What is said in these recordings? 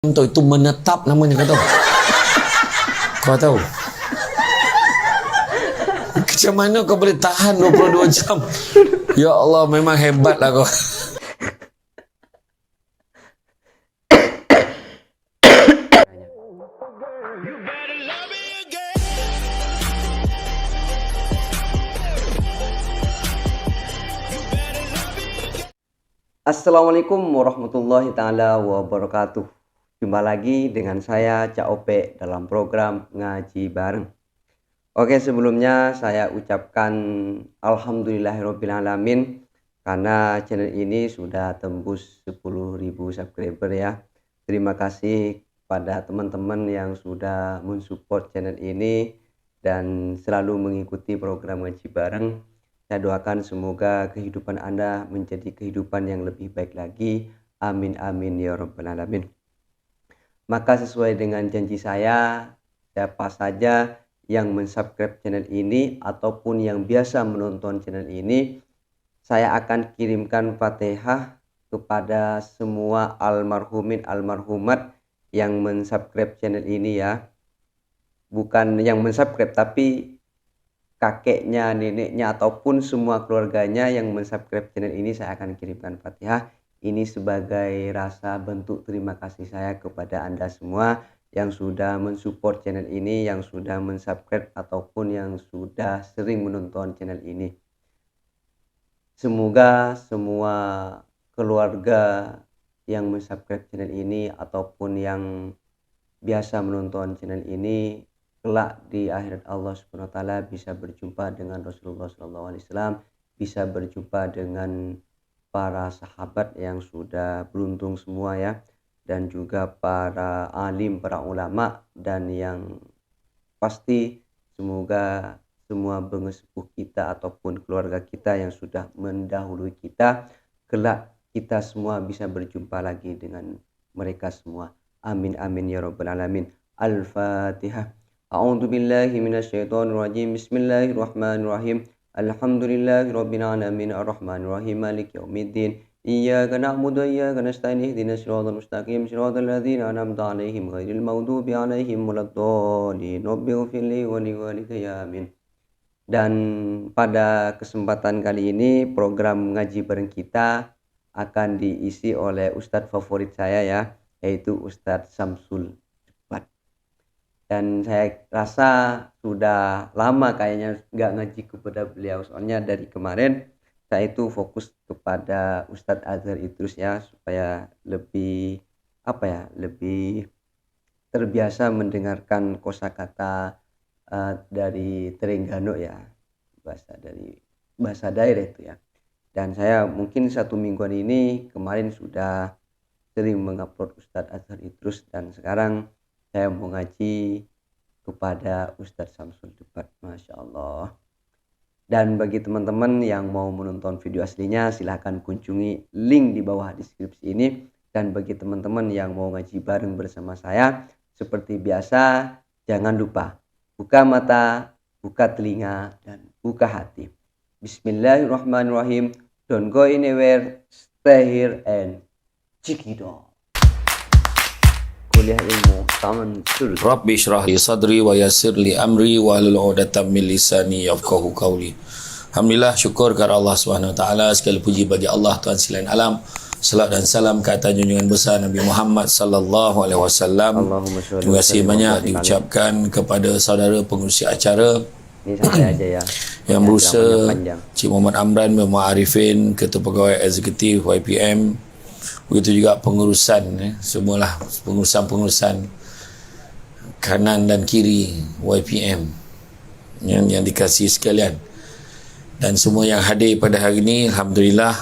itu menetap namanya, kau tahu? Kau tahu? Macam mana kau boleh tahan 22 jam? Ya Allah, memang hebatlah kau. Assalamualaikum warahmatullahi ta'ala wabarakatuh. Jumpa lagi dengan saya Cak Ope dalam program Ngaji Bareng. Oke, sebelumnya saya ucapkan alhamdulillahirrabbilalamin karena channel ini sudah tembus 10.000 subscriber ya. Terima kasih pada teman-teman yang sudah mensupport channel ini dan selalu mengikuti program Ngaji Bareng. Saya doakan semoga kehidupan Anda menjadi kehidupan yang lebih baik lagi. Amin amin ya rabbal alamin. Maka sesuai dengan janji saya, siapa saja yang mensubscribe channel ini ataupun yang biasa menonton channel ini, saya akan kirimkan Fatihah kepada semua almarhumin almarhumat yang mensubscribe channel ini ya. Bukan yang mensubscribe tapi kakeknya, neneknya, ataupun semua keluarganya yang mensubscribe channel ini saya akan kirimkan Fatihah. Ini sebagai rasa bentuk terima kasih saya kepada Anda semua yang sudah mensupport channel ini, yang sudah mensubscribe ataupun yang sudah sering menonton channel ini. Semoga semua keluarga yang mensubscribe channel ini ataupun yang biasa menonton channel ini kelak di akhirat Allah Subhanahu wa taala bisa berjumpa dengan Rasulullah SAW, bisa berjumpa dengan para sahabat yang sudah beruntung semua ya, dan juga para alim, para ulama, dan yang pasti semoga semua bengesepuh kita ataupun keluarga kita yang sudah mendahului kita kelak kita semua bisa berjumpa lagi dengan mereka semua. Amin amin ya rabbal alamin. Al-Fatihah. A'udzu billahi minasyaitonir rajim. Bismillahirrahmanirrahim. Alhamdulillahi rabbil alamin arrahmanir rahim maliki yaumiddin. Iyyaka na'budu wa iyyaka nasta'in ihdinas siratal mustaqim siratal ladzina an'amta 'alaihim ghairil maghdubi 'alaihim waladdallin. Rabbighfirli wa li walidayya amin. Dan pada kesempatan kali ini program ngaji bareng kita akan diisi oleh ustadz favorit saya ya, yaitu Ustadz Samsul. Dan saya rasa sudah lama kayaknya nggak ngaji kepada beliau, soalnya dari kemarin saya itu fokus kepada Ustadz Azhar Idrus ya, supaya lebih lebih terbiasa mendengarkan kosakata dari Terengganu ya, bahasa daerah itu ya. Dan saya mungkin 1 mingguan ini kemarin sudah sering mengupload Ustadz Azhar Idrus, dan sekarang saya mau ngaji kepada Ustadz Samsul Debat. Masya Allah. Dan bagi teman-teman yang mau menonton video aslinya, silahkan kunjungi link di bawah deskripsi ini. Dan bagi teman-teman yang mau ngaji bareng bersama saya, seperti biasa, jangan lupa buka mata, buka telinga, dan buka hati. Bismillahirrahmanirrahim. Don't go anywhere, stay here and check it out. Kuliah ilmu taman sul. Rabbi syrah li sadri wa yassir li amri wa hlul 'uqdatam min lisani yafqahu qawli. Alhamdulillah, syukur kepada Allah Subhanahu wa taala, segala puji bagi Allah Tuhan selain alam. Salat dan salam ke atas junjungan besar Nabi Muhammad sallallahu alaihi wasallam. Terima kasih banyak diucapkan kepada saudara pengurusi acara. Ini santai aja ya. Yang berusaha, Cik Muhammad Amran bin Ma'arifin, Ketua Pegawai Eksekutif YPM. Begitu juga pengurusan semualah pengurusan kanan dan kiri YPM yang dikasihi sekalian, dan semua yang hadir pada hari ini, alhamdulillah.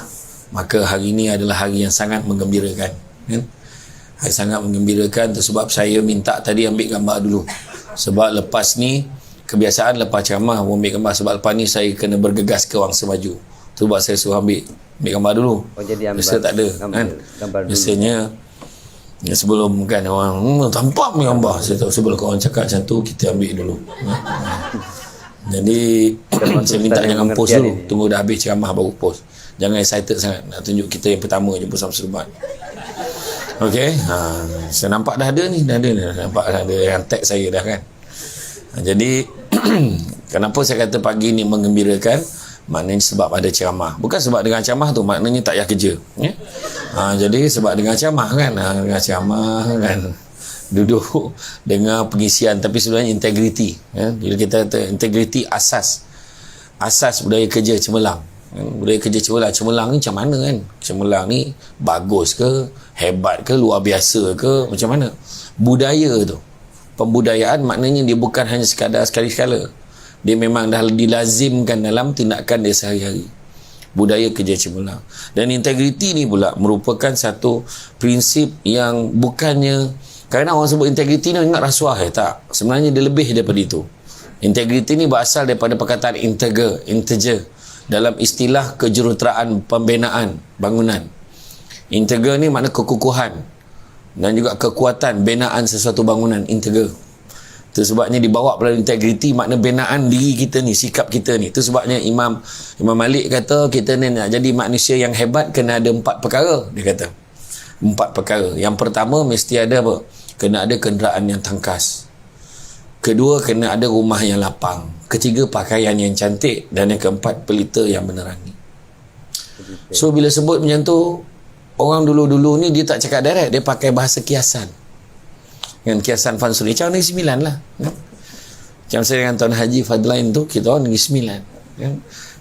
Maka hari ini adalah hari yang sangat menggembirakan kan? Hari sangat menggembirakan tu sebab saya minta tadi ambil gambar dulu, sebab lepas ni kebiasaan lepas ceramah ambil gambar, sebab lepas ni saya kena bergegas ke Wangsa Maju. Tu sebab saya suruh ambil gambar dulu. Oh, jadi ambil, biasa tak ada kan? Gambar dulu. Biasanya ya, sebelum kan orang tampak gambar, saya tahu sebelum orang cakap macam tu kita ambil dulu. Jadi saya minta jangan post dulu, tunggu dah habis ceramah baru post. Jangan excited sangat nak tunjuk kita yang pertama je bersama Samsul Debat. Okey, saya nampak dah ada ni, nampak dah ada yang tag saya dah kan. Jadi kenapa saya kata pagi ni menggembirakan? Maknanya sebab ada ceramah. Bukan sebab dengan ceramah tu maknanya tak payah kerja, ya. Jadi sebab dengan ceramah kan, dengan ceramah kan, duduk dengar pengisian, tapi sebenarnya integriti, ya. Bila kita kata integriti, asas budaya kerja cemerlang. Budaya kerja cemerlang ni macam mana kan? Cemerlang ni bagus ke, hebat ke, luar biasa ke, macam mana? Budaya tu, pembudayaan maknanya dia bukan hanya sekadar sekali-sekala, dia memang dah dilazimkan dalam tindakan dia sehari-hari. Budaya kerja cemerlang. Dan integriti ni pula merupakan satu prinsip yang bukannya, kerana orang sebut integriti ni ingat rasuah, tak, sebenarnya dia lebih daripada itu. Integriti ni berasal daripada perkataan integer dalam istilah kejuruteraan pembinaan bangunan. Integer ni makna kekukuhan dan juga kekuatan binaan sesuatu bangunan, integer. Itu sebabnya dibawa pada integriti, makna binaan diri kita ni, sikap kita ni. Itu sebabnya Imam Malik kata kita ni nak jadi manusia yang hebat kena ada 4 perkara. Dia kata 4 perkara. Yang pertama mesti ada apa? Kena ada kenderaan yang tangkas. Kedua, kena ada rumah yang lapang. Ketiga, pakaian yang cantik. Dan yang keempat, pelita yang menerangi. So bila sebut macam tu, orang dulu-dulu ni dia tak cakap direct, dia pakai bahasa kiasan. Dengan kiasan Fansuri, macam Negeri Sembilan lah, ya? Macam saya dengan Tuan Haji Fadlain tu, kita orang Negeri Sembilan, ya?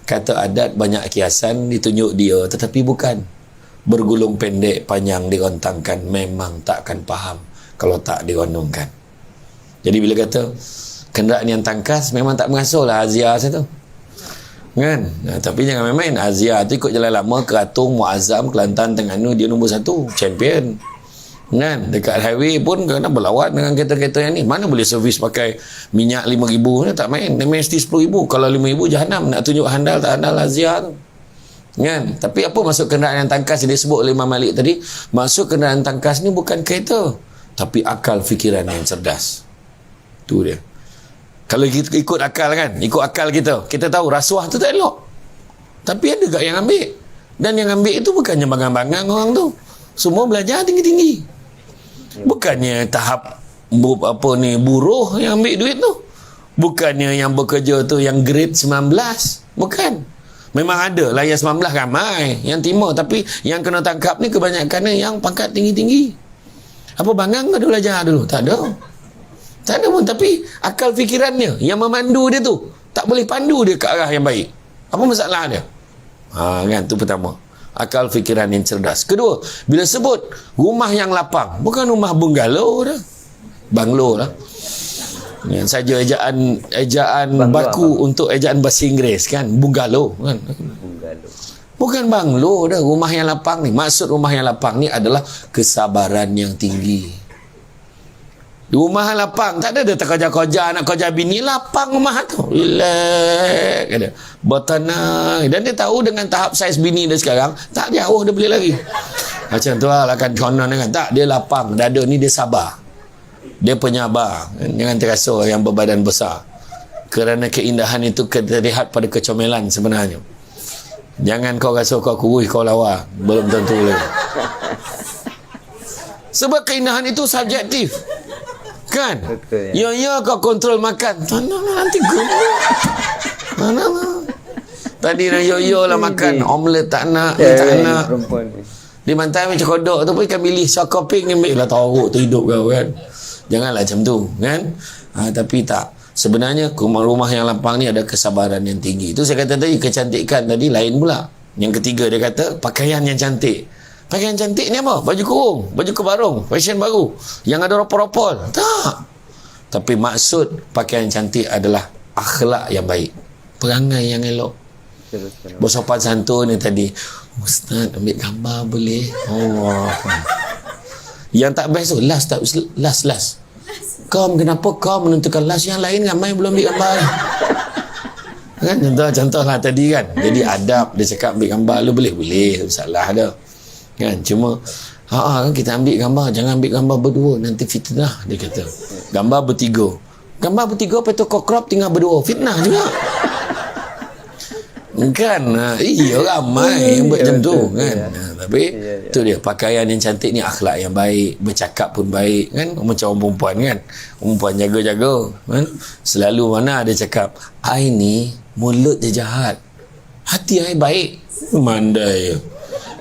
Kata adat banyak kiasan ditunjuk dia, tetapi bukan bergulung pendek panjang dirontangkan, memang takkan faham kalau tak dironongkan. Jadi bila kata kenderaan yang tangkas, memang tak mengasuh lah Azia saya tu kan. Tapi jangan main-main, Azia tu ikut jalan lama, Keratung, Muazzam, Kelantan, Terengganu, dia nombor 1 champion kan. Dekat highway pun kena berlawat dengan kereta-kereta yang ni. Mana boleh servis pakai minyak 5,000 ni, tak main. Dia mesti 10,000. Kalau 5,000 jahanam. Nak tunjuk handal tak handal Azia tu kan. Tapi apa maksud kenderaan yang tangkas dia sebut oleh Imam Malik tadi? Maksud kenderaan tangkas ni bukan kereta, tapi akal fikiran yang cerdas. Tu dia. Kalau kita ikut akal kan, ikut akal kita tahu rasuah tu tak elok, tapi ada gak yang ambil. Dan yang ambil itu bukannya bangang-bangang orang tu, semua belajar tinggi-tinggi. Bukannya tahap buruh yang ambil duit tu, bukannya yang bekerja tu yang grade 19, bukan. Memang ada lah yang 19 ramai yang timur, tapi yang kena tangkap ni kebanyakan yang pangkat tinggi-tinggi. Apa bangang ada belajar dulu? Tak ada pun. Tapi akal fikirannya yang memandu dia tu tak boleh pandu dia ke arah yang baik. Apa masalah dia? Kan, tu pertama, akal fikiran yang cerdas. Kedua, bila sebut rumah yang lapang, bukan rumah bungalow dah, banglo lah. Yang saja ejaan baku apa? Untuk ejaan bahasa Inggeris kan, bungalow kan. Bungalow. Bukan banglo dah, rumah yang lapang ni. Maksud rumah yang lapang ni adalah kesabaran yang tinggi. Rumah lapang, tak ada terkoja-koja nak koja bini, lapang rumah tu, relax ada bertanah. Dan dia tahu dengan tahap saiz bini dia sekarang tak jauh dia beli lagi. Macam tu lah kan konon kan. Tak, dia lapang dada ni, dia sabar, dia penyabar. Jangan terasa yang berbadan besar, kerana keindahan itu terlihat pada kecomelan sebenarnya. Jangan kau rasa kau kurus, kau lawa, belum tentu lagi. Sebab keindahan itu subjektif kan. Betul, ya. Ya kau kontrol makan, nanti gemuk. Mana tadi dah yo lah makan omelet tak nak, tak nak. Di mantai macam kodok tu pun ikan bilis sokoping ambil lah, tahu tu hidup kau kan. Janganlah macam tu kan. Tapi tak, sebenarnya rumah yang lapang ni ada kesabaran yang tinggi. Itu saya kata tadi, kecantikan tadi lain pula. Yang ketiga dia kata pakaian yang cantik. Pakaian cantik ni apa? Baju kurung, baju kebarung, fashion baru yang ada ropol-ropol. Tak. Tapi maksud pakaian cantik adalah akhlak yang baik, perangai yang elok, bersopan santun ni tadi. Ustaz, ambil gambar boleh? Oh. Yang tak best tu last. Kenapa kau menentukan last? Yang lain ramai belum ambil gambar kan. Contohlah tadi kan. Jadi adab, dia cakap ambil gambar, lu boleh, salah dah kan. Cuma kan kita ambil gambar, jangan ambil gambar berdua, nanti fitnah, dia kata. Gambar bertiga, lepas tu kau crop tinggal berdua, fitnah juga Kan, iya ramai yang buat macam tu kan. Tapi tu dia, pakaian yang cantik ni akhlak yang baik, bercakap pun baik kan, macam orang perempuan kan. Perempuan jaga-jaga kan. Selalu mana ada cakap, ai ni mulut dia jahat, hati ai baik. Mandai.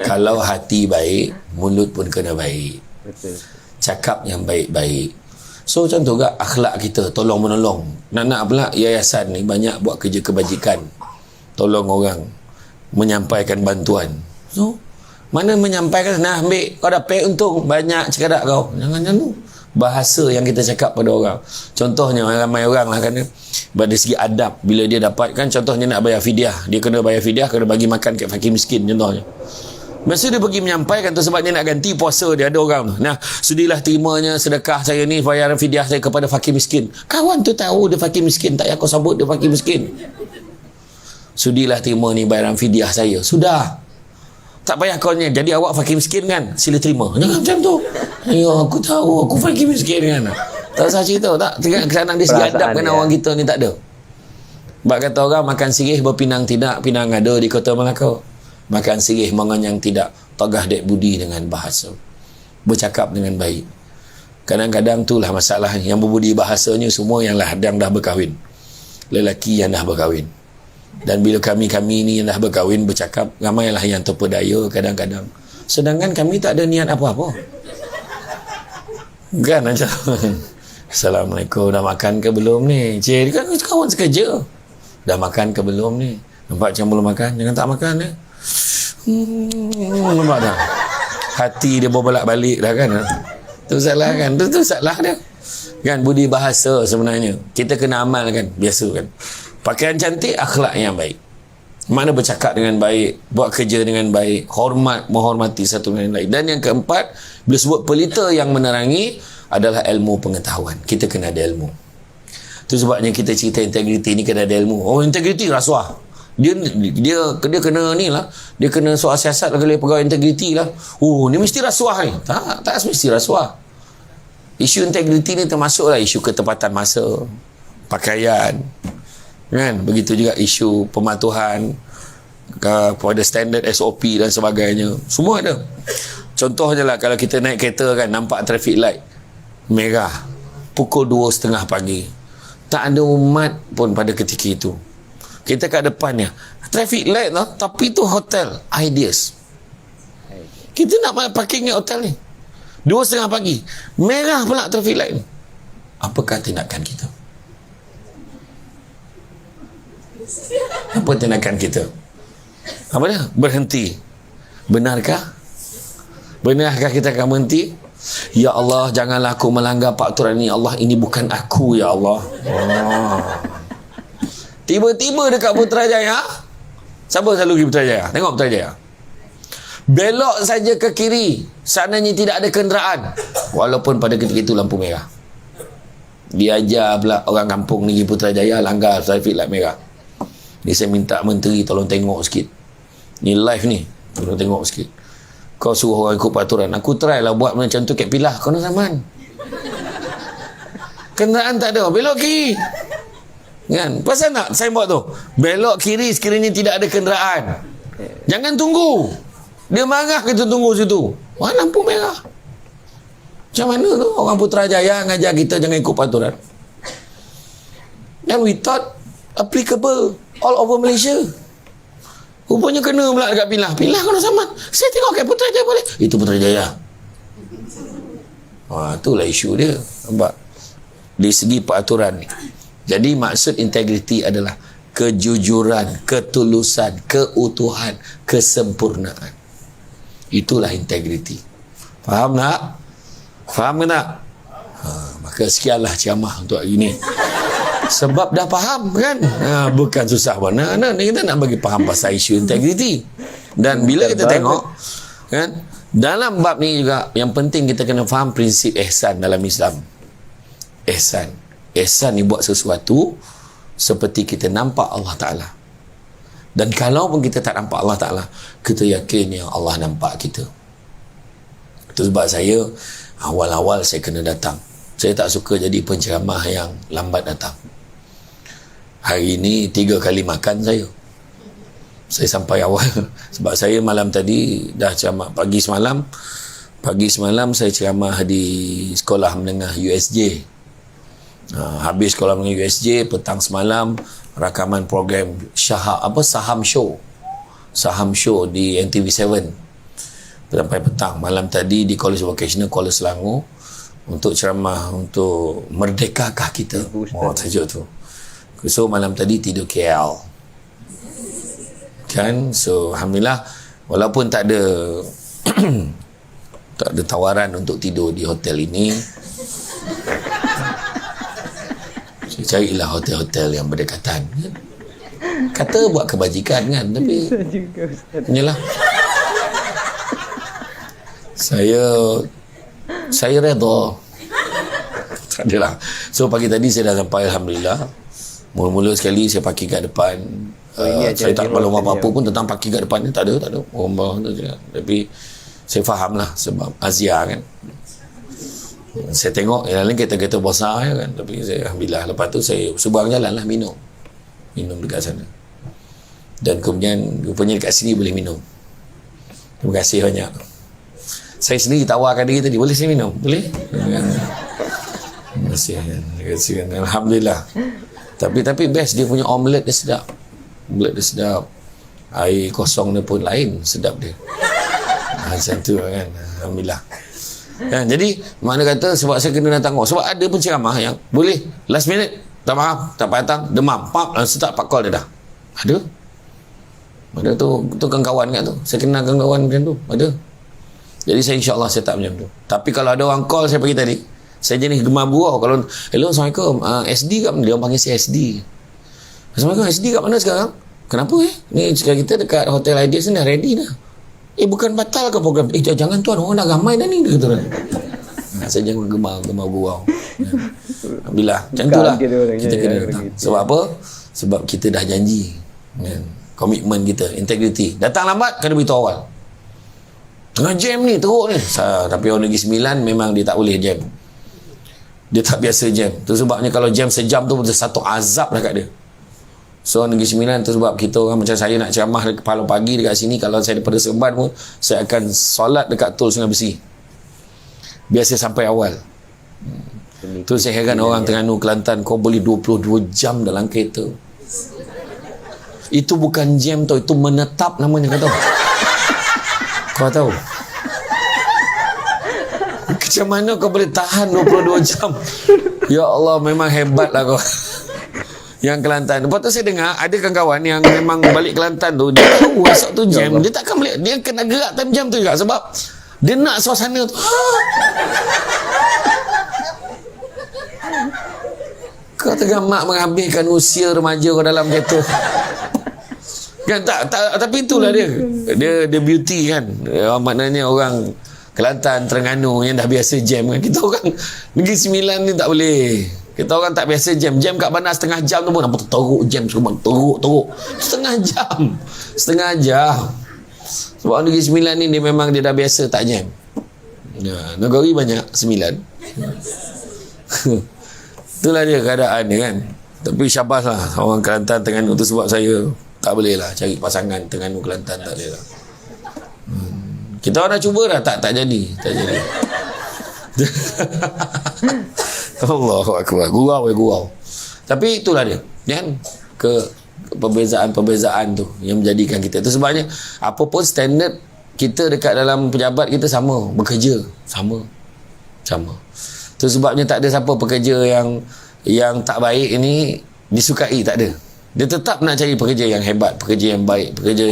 Kalau hati baik, mulut pun kena baik. Betul. Cakap yang baik-baik. So macam tu juga akhlak kita, tolong menolong. Nak pula yayasan ni banyak buat kerja kebajikan, tolong orang, menyampaikan bantuan. So mana menyampaikan, nah ambil, kau dapat untung banyak cekadak kau. Jangan macam tu. Bahasa yang kita cakap pada orang. Contohnya ramai orang lah kan, pada segi adab, bila dia dapat kan, contohnya nak bayar fidyah, dia kena bayar fidyah, kena bagi makan kat fakir miskin contohnya. Masa dia pergi menyampaikan tu, sebab dia nak ganti puasa dia, ada orang tu, nah sudilah terimanya sedekah saya ni, bayaran fidyah saya kepada fakir miskin. Kawan tu tahu dia fakir miskin, tak payah kau sebut dia fakir miskin. Sudilah terima ni bayaran fidyah saya. Sudah, tak payah kau ni, jadi awak fakir miskin kan, sila terima. Jangan macam tu. Ya aku tahu aku fakir miskin kan. Tak usah cerita tak. Kerana dia segi adab kan, orang kita ni tak ada. Sebab kata orang, makan sirih berpinang tidak, pinang ada di Kota Melaka. Makan sirih menganyang tidak, tagah dek budi dengan bahasa. Bercakap dengan baik. Kadang-kadang itulah masalah yang berbudi bahasanya semua yang dah berkahwin. Lelaki yang dah berkahwin. Dan bila kami ni yang dah berkahwin bercakap, ramailah yang terpedaya kadang-kadang. Sedangkan kami tak ada niat apa-apa. Kan macam Assalamualaikum, dah makan ke belum ni? Cik, kan kawan sekerja. Dah makan ke belum ni? Nampak macam belum makan? Jangan tak makan ya. Nampak tak? Hati dia berbolak-balik dah kan. Tu salah kan? Tu salah dia. Kan budi bahasa sebenarnya. Kita kena amalkan, biasa kan. Pakaian cantik, akhlak yang baik. Mana bercakap dengan baik, buat kerja dengan baik, menghormati satu dengan lain. Dan yang keempat, bila sebut pelita yang menerangi adalah ilmu pengetahuan. Kita kena ada ilmu. Itu sebabnya kita cerita integriti ni kena ada ilmu. Oh, integriti rasuah. Dia kena ni lah. Dia kena soal siasat lah, pegawai integriti lah. Oh, ni mesti rasuah ni. Tak mesti rasuah. Isu integriti ni termasuklah isu ketepatan masa, pakaian, kan? Begitu juga isu pematuhan kepada standard SOP dan sebagainya. Semua ada. Contohnya lah, kalau kita naik kereta kan, nampak traffic light merah pukul 2:30 pagi, tak ada umat pun pada ketika itu. Kita kat depannya traffic light lah, tapi tu hotel Ideas. Kita nak parking hotel ni 2:30 pagi, merah pula traffic light ni. Apakah tindakan kita? Apa tindakan kita? Apa dia? Berhenti. Benarkah kita akan berhenti? Ya Allah, janganlah aku melanggar peraturan ini. Allah, ini bukan aku, ya Allah. Tiba-tiba dekat Putrajaya, siapa selalu pergi Putrajaya? Tengok Putrajaya, belok saja ke kiri, sananya tidak ada kenderaan, walaupun pada ketika itu lampu merah. Diajar pula orang kampung ni, Putrajaya langgar traffic light merah. Ni saya minta menteri tolong tengok sikit. Ni live ni, tolong tengok sikit. Kau suruh orang ikut peraturan. Aku try lah buat macam tu kat Pilah. Kau nak zaman. Kenderaan tak ada, belok kiri. Kan? Pasal nak saya buat tu, belok kiri sekiranya tidak ada kenderaan. Jangan tunggu. Dia marah kita tunggu situ. Wah, lampu merah. Macam mana tu orang Putrajaya ngajar kita jangan ikut peraturan? Dan we thought applicable all over Malaysia. Rupanya kena pula dekat Pilah. Pilah kau nak zaman. Saya tengok kat Putrajaya boleh. Itu Putrajaya. Wah, itulah isu dia. Nampak? Di segi peraturan ni. Jadi maksud integriti adalah kejujuran, ketulusan, keutuhan, kesempurnaan. Itulah integriti. Faham tak? Faham ke tak? Maka sekianlah ceramah untuk hari ini. Sebab dah faham kan? Bukan susah pun. Kita nak bagi faham pasal isu integriti. Dan bila kita tengok kan, dalam bab ni juga yang penting kita kena faham prinsip ihsan dalam Islam. Ihsan ni buat sesuatu seperti kita nampak Allah Ta'ala. Dan kalau pun kita tak nampak Allah Ta'ala, kita yakin yang Allah nampak kita. Itu sebab saya awal-awal saya kena datang. Saya tak suka jadi penceramah yang lambat datang. Hari ini 3 kali makan saya. Saya sampai awal sebab saya malam tadi dah ceramah pagi semalam saya ceramah di sekolah menengah USJ. Habis sekolah menengah USJ, petang semalam rakaman program saham show di NTV7 sampai petang. Malam tadi di College Vocational Kuala Selangor untuk ceramah untuk merdekakah kita. Tajuk tu. So malam tadi tidur KL kan. So alhamdulillah, walaupun tak ada tak ada tawaran untuk tidur di hotel ini, saya carilah hotel-hotel yang berdekatan. Kata buat kebajikan kan, tapi inilah saya redha. Tak adalah. So pagi tadi saya dah sampai alhamdulillah. Mula-mula sekali saya parking kat depan. Saya tak maklum apa-apa pun tentang parking kat depan ni. Tak ada. Orang tu je. Tapi saya faham lah sebab Azia kan. Saya tengok yang lain kereta-kereta besar kan. Tapi saya alhamdulillah, lepas tu saya seberang jalan lah minum dekat sana. Dan kemudian rupanya dekat sini boleh minum. Terima kasih banyak. Saya sendiri tawarkan diri tadi, boleh saya minum? Boleh? Terima kasih. Alhamdulillah. Tapi best, dia punya omelette dia sedap. Air kosong dia pun lain, sedap dia. Macam tu kan. Alhamdulillah. Kan, jadi mana kata sebab saya kena datang. Sebab ada pun ceramah yang boleh last minute, tak maaf, tak datang, demam, pap, start 4 call dia dah. Ada tu kawan-kawan kat tu. Saya kenal kawan-kawan macam tu. Ada. Jadi saya insyaAllah set up macam tu. Tapi kalau ada orang call saya pagi tadi, saya jenis gemar gurau. Kalau hello, Assalamualaikum, SD kat mana? Dia orang panggil saya SD. Assalamualaikum, SD kat mana sekarang? Kenapa ni sekarang kita dekat Hotel Ideas ni dah ready dah. Bukan batal ke program? Jangan tuan, orang dah ramai dah ni, dia kata. Saya jangan gemar gurau. Alhamdulillah, macam tu lah kita kena datang. Sebab apa? Sebab kita dah janji, komitmen kita, integriti. Datang lambat kena beritahu awal. Tengah jam ni, teruk ni. Tapi orang Negeri Sembilan memang dia tak boleh jam. Dia tak biasa jam. Tu sebabnya kalau jam sejam tu satu azab dah kat dia. So Negeri Sembilan tu sebab kita orang macam saya nak ceramah kepala pagi dekat sini, kalau saya daripada Seremban pun saya akan solat dekat Tol Sungai Besi. Biasa sampai awal. Tu saya heran orang Terengganu, Kelantan, kau boleh 22 jam dalam kereta. Itu bukan jam tau, itu menetap namanya, kau tahu. Kau tahu macam mana kau boleh tahan 22 jam? Ya Allah, memang hebat lah kau. Yang Kelantan. Lepas tu saya dengar ada kawan-kawan yang memang balik Kelantan tu, dia tahu esok tu jam, dia takkan balik, dia kena gerak time jam tu juga sebab dia nak suasana tu. Kau tengah mak menghabiskan usia remaja kau dalam kereta kan. Tapi itulah dia beauty kan. Maknanya orang Kelantan, Terengganu yang dah biasa jam kan. Kita orang Negeri Sembilan ni tak boleh. Kita orang tak biasa jam kat bandar setengah jam tu pun apa teruk jam semua, teruk setengah jam. Sebab Negeri Sembilan ni dia memang dia dah biasa tak jam. Negeri banyak 9. Itulah dia keadaan dia kan. Tapi syabas lah orang Kelantan, Terengganu tu, sebab saya tak boleh lah cari pasangan Terengganu Kelantan, tak boleh lah. Kita orang dah cuba dah, tak jadi. Allahu Akbar, gurau. Tapi itulah dia kan, perbezaan tu yang menjadikan kita tu. Sebabnya apa pun standard kita dekat dalam pejabat kita sama, bekerja sama. Tu sebabnya tak ada siapa pekerja yang tak baik ini disukai, tak ada. Dia tetap nak cari pekerja yang hebat, pekerja yang baik, pekerja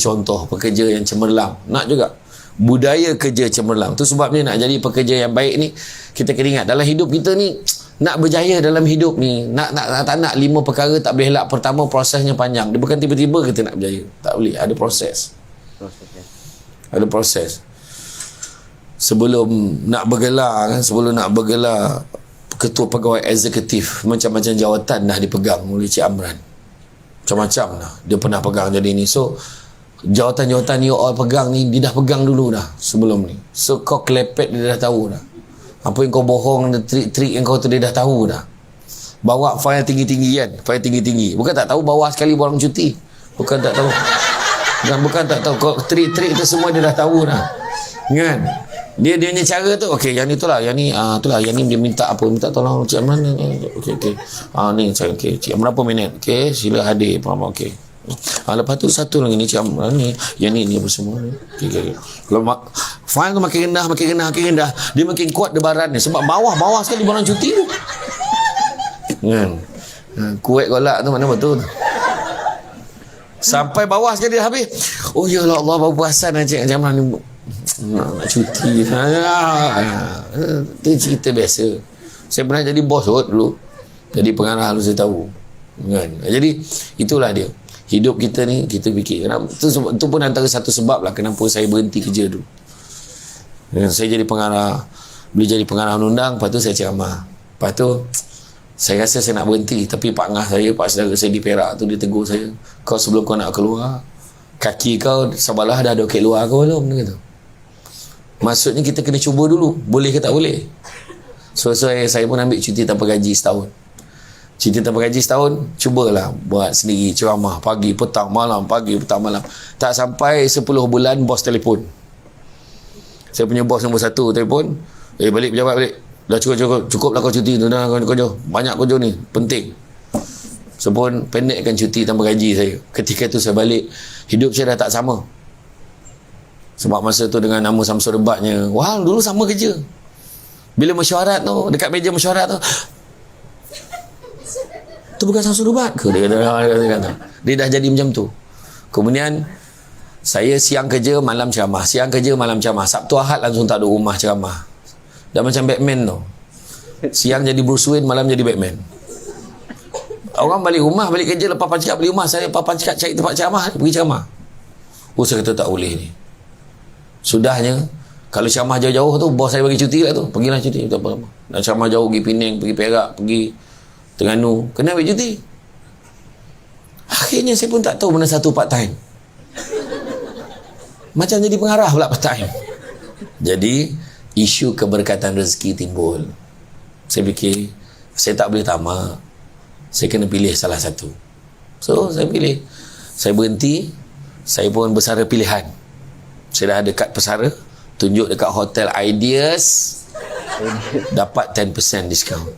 contoh, pekerja yang cemerlang. Nak juga budaya kerja cemerlang. Tu sebabnya nak jadi pekerja yang baik ni, kita kena ingat dalam hidup kita ni, nak berjaya dalam hidup ni, tak nak 5 perkara tak boleh elak. Pertama, prosesnya panjang. Dia bukan tiba-tiba kita nak berjaya. Tak boleh, ada proses. Ada proses. Sebelum nak bergelar ketua pegawai eksekutif, macam-macam jawatan dah dipegang oleh Cik Amran. Macam-macam dah dia pernah pegang jadi ni. So jawatan-jawatan you all pegang ni, dia dah pegang dulu dah sebelum ni. So kau kelepet, dia dah tahu dah. Apa yang kau bohong, trik-trik yang kau tu dia dah tahu dah. Bawa file tinggi-tinggi kan, file tinggi-tinggi. Bukan tak tahu, bawa sekali orang cuti. Bukan tak tahu. Bukan tak tahu. Kau trik-trik tu semua dia dah tahu dah. Kan? Dia punya cara tu, okey, yang ni itulah, yang ni itulah, yang ni dia minta apa, minta tolong Cik Amran ni. Okey. Ni saya okey. Cik Amran berapa minit? Okey, sila hadir. Okey. Lepas tu satu lagi ni Cik Amran ni, yang ni apa semua ni. Okey. Kalau file tu makin rendah, dia makin kuat debaran ni sebab bawah sekali bulan cuti tu. Kan? Kuat golak tu mana betul. Sampai bawah sekali dah habis. Oh ya Allah, baru perasan Cik Amran ni nak cuti. Itu cerita biasa. Saya pernah jadi bos dulu, jadi pengarah dulu, saya tahu kan. Jadi itulah dia hidup kita ni. Kita fikir itu pun antara satu sebab lah kenapa saya berhenti kerja dulu. Saya jadi pengarah, boleh jadi pengarah undang, lepas tu saya ceramah, lepas tu saya rasa saya nak berhenti, tapi pak ngah saya, pak saudara saya di Perak tu, dia tegur saya, kau sebelum kau nak keluar, kaki kau sabarlah dah ada okey luar kau belum, dia kata. Maksudnya kita kena cuba dulu, boleh ke tak boleh. So saya pun ambil cuti tanpa gaji setahun. Cuti tanpa gaji setahun, cubalah buat sendiri ceramah pagi, petang, malam, pagi, petang, malam. Tak sampai 10 bulan bos telefon. Saya punya bos nombor 1 telefon, balik pejabat balik. Dah cukup lah kau cuti tu, dah kau jauh. Banyak kau jauh ni, penting. So pun pendekkan cuti tanpa gaji saya. Ketika tu saya balik, hidup saya dah tak sama. Sebab masa tu dengan nama Samsul Rebatnya, wah dulu sama kerja. Bila mesyuarat tu, dekat meja mesyuarat tu bukan Samsul Rebat ke? Dia dah jadi macam tu. Kemudian saya siang kerja, malam ceramah. Siang kerja, malam ceramah. Sabtu Ahad langsung tak ada rumah ceramah. Dah macam Batman tu. Siang jadi Bruce Wayne, malam jadi Batman. Orang balik rumah, balik kerja, lepas pancikap balik rumah, saya lepas pancikap cari tempat ceramah, pergi ceramah. Saya kata tak boleh ni. Sudahnya, kalau ceramah jauh-jauh tu, bos saya bagi cuti lah tu. Pergilah cuti, tak apa-apa. Nak ceramah jauh, pergi Penang, pergi Perak, pergi Terengganu, kena ambil cuti. Akhirnya saya pun tak tahu mana satu part time. Macam jadi pengarah pula part time. Jadi isu keberkatan rezeki timbul. Saya fikir saya tak boleh tamak, saya kena pilih salah satu. So saya pilih, saya berhenti. Saya pun bersara pilihan. Saya dah ada kad pesara, tunjuk dekat Hotel Ideas, dapat 10% diskaun.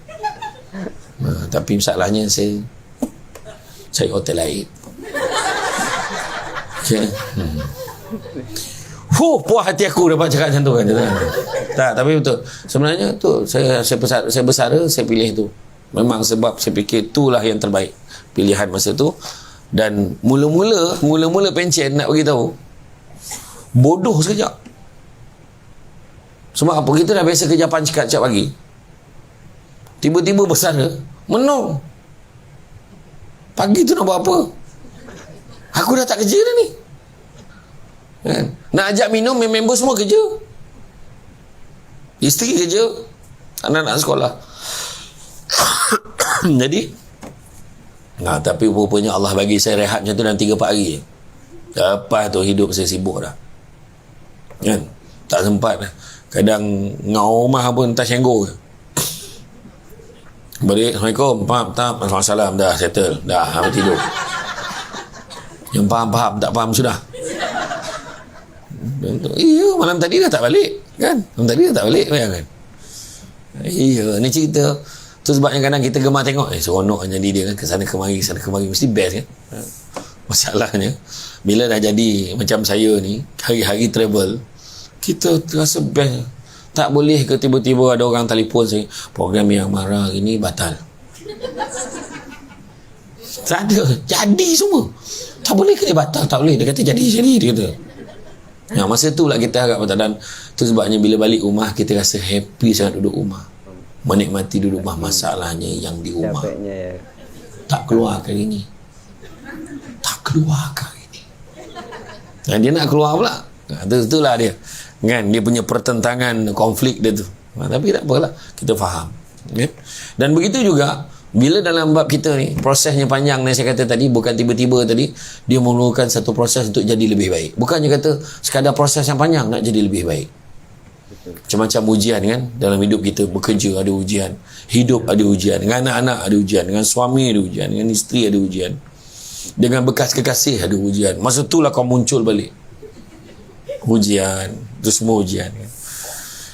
Tapi masalahnya saya cari hotel lain. Okay. Puas hati aku dapat cakap macam tu kan. Tak, tapi betul. Sebenarnya tu saya bersara, saya pilih tu. Memang sebab saya fikir itulah yang terbaik pilihan masa tu. Dan mula-mula pencen nak bagi tahu, bodoh sekejap. Sebab apa? Kita dah biasa kerja pancikap setiap pagi, tiba-tiba bersara menung. Pagi tu nak buat apa? Aku dah tak kerja dah ni kan? Nak ajak minum, member semua kerja, isteri kerja, anak-anak sekolah. Jadi tapi rupanya Allah bagi saya rehat macam tu dalam 3-4 hari je. Lepas tu hidup saya sibuk dah kan? Tak sempat dah. Kadang ngau rumah pun tak senggo ke. Balik, Assalamualaikum, faham, Waalaikumsalam, dah settle, dah habis tidur. Yang faham, tak faham sudah. Iya, malam tadi dah tak balik kan? Malam tadi dah tak balik kan? Iya, ni cerita tu sebabnya kadang kita gemar tengok seronok jadi dia kan, kesana kemari mesti best kan. Masalahnya bila dah jadi macam saya ni, hari-hari travel, kita terasa best. Tak boleh ke tiba-tiba ada orang telefon saya, program yang marah hari ni batal. Tak ada, jadi semua. Tak boleh ke dia batal? Tak boleh. Dia kata jadi, dia kata. Masa tu lah kita harap batal. Dan tu sebabnya bila balik rumah kita rasa happy sangat duduk rumah, menikmati duduk rumah. Masalahnya yang di rumah tak keluar kali ni, dan dia nak keluar pula. Itulah dia kan, dia punya pertentangan, konflik dia tu. Tapi tak apalah, kita faham kan? Dan begitu juga bila dalam bab kita ni, prosesnya panjang. Yang saya kata tadi, bukan tiba-tiba tadi dia memerlukan satu proses untuk jadi lebih baik. Bukannya kata sekadar proses yang panjang nak jadi lebih baik. Macam-macam ujian kan dalam hidup kita. Bekerja ada ujian, hidup ada ujian, dengan anak-anak ada ujian, dengan suami ada ujian, dengan isteri ada ujian. Dengan bekas kekasih ada ujian. Masa itulah kau muncul balik. Ujian. Itu semua ujian.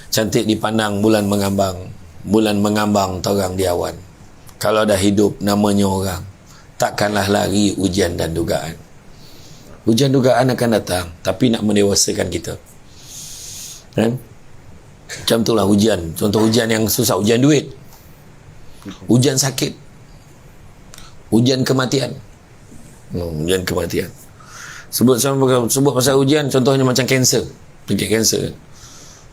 Cantik dipandang bulan mengambang. Bulan mengambang terang di awan. Kalau dah hidup namanya orang, takkanlah lari ujian dan dugaan. Ujian dugaan akan datang, tapi nak mendewasakan kita. Kan? Macam itulah ujian. Contoh ujian yang susah, ujian duit, ujian sakit, ujian kematian. Ujian kematian. Sebut pasal ujian, contohnya macam kanser. Penyakit kanser.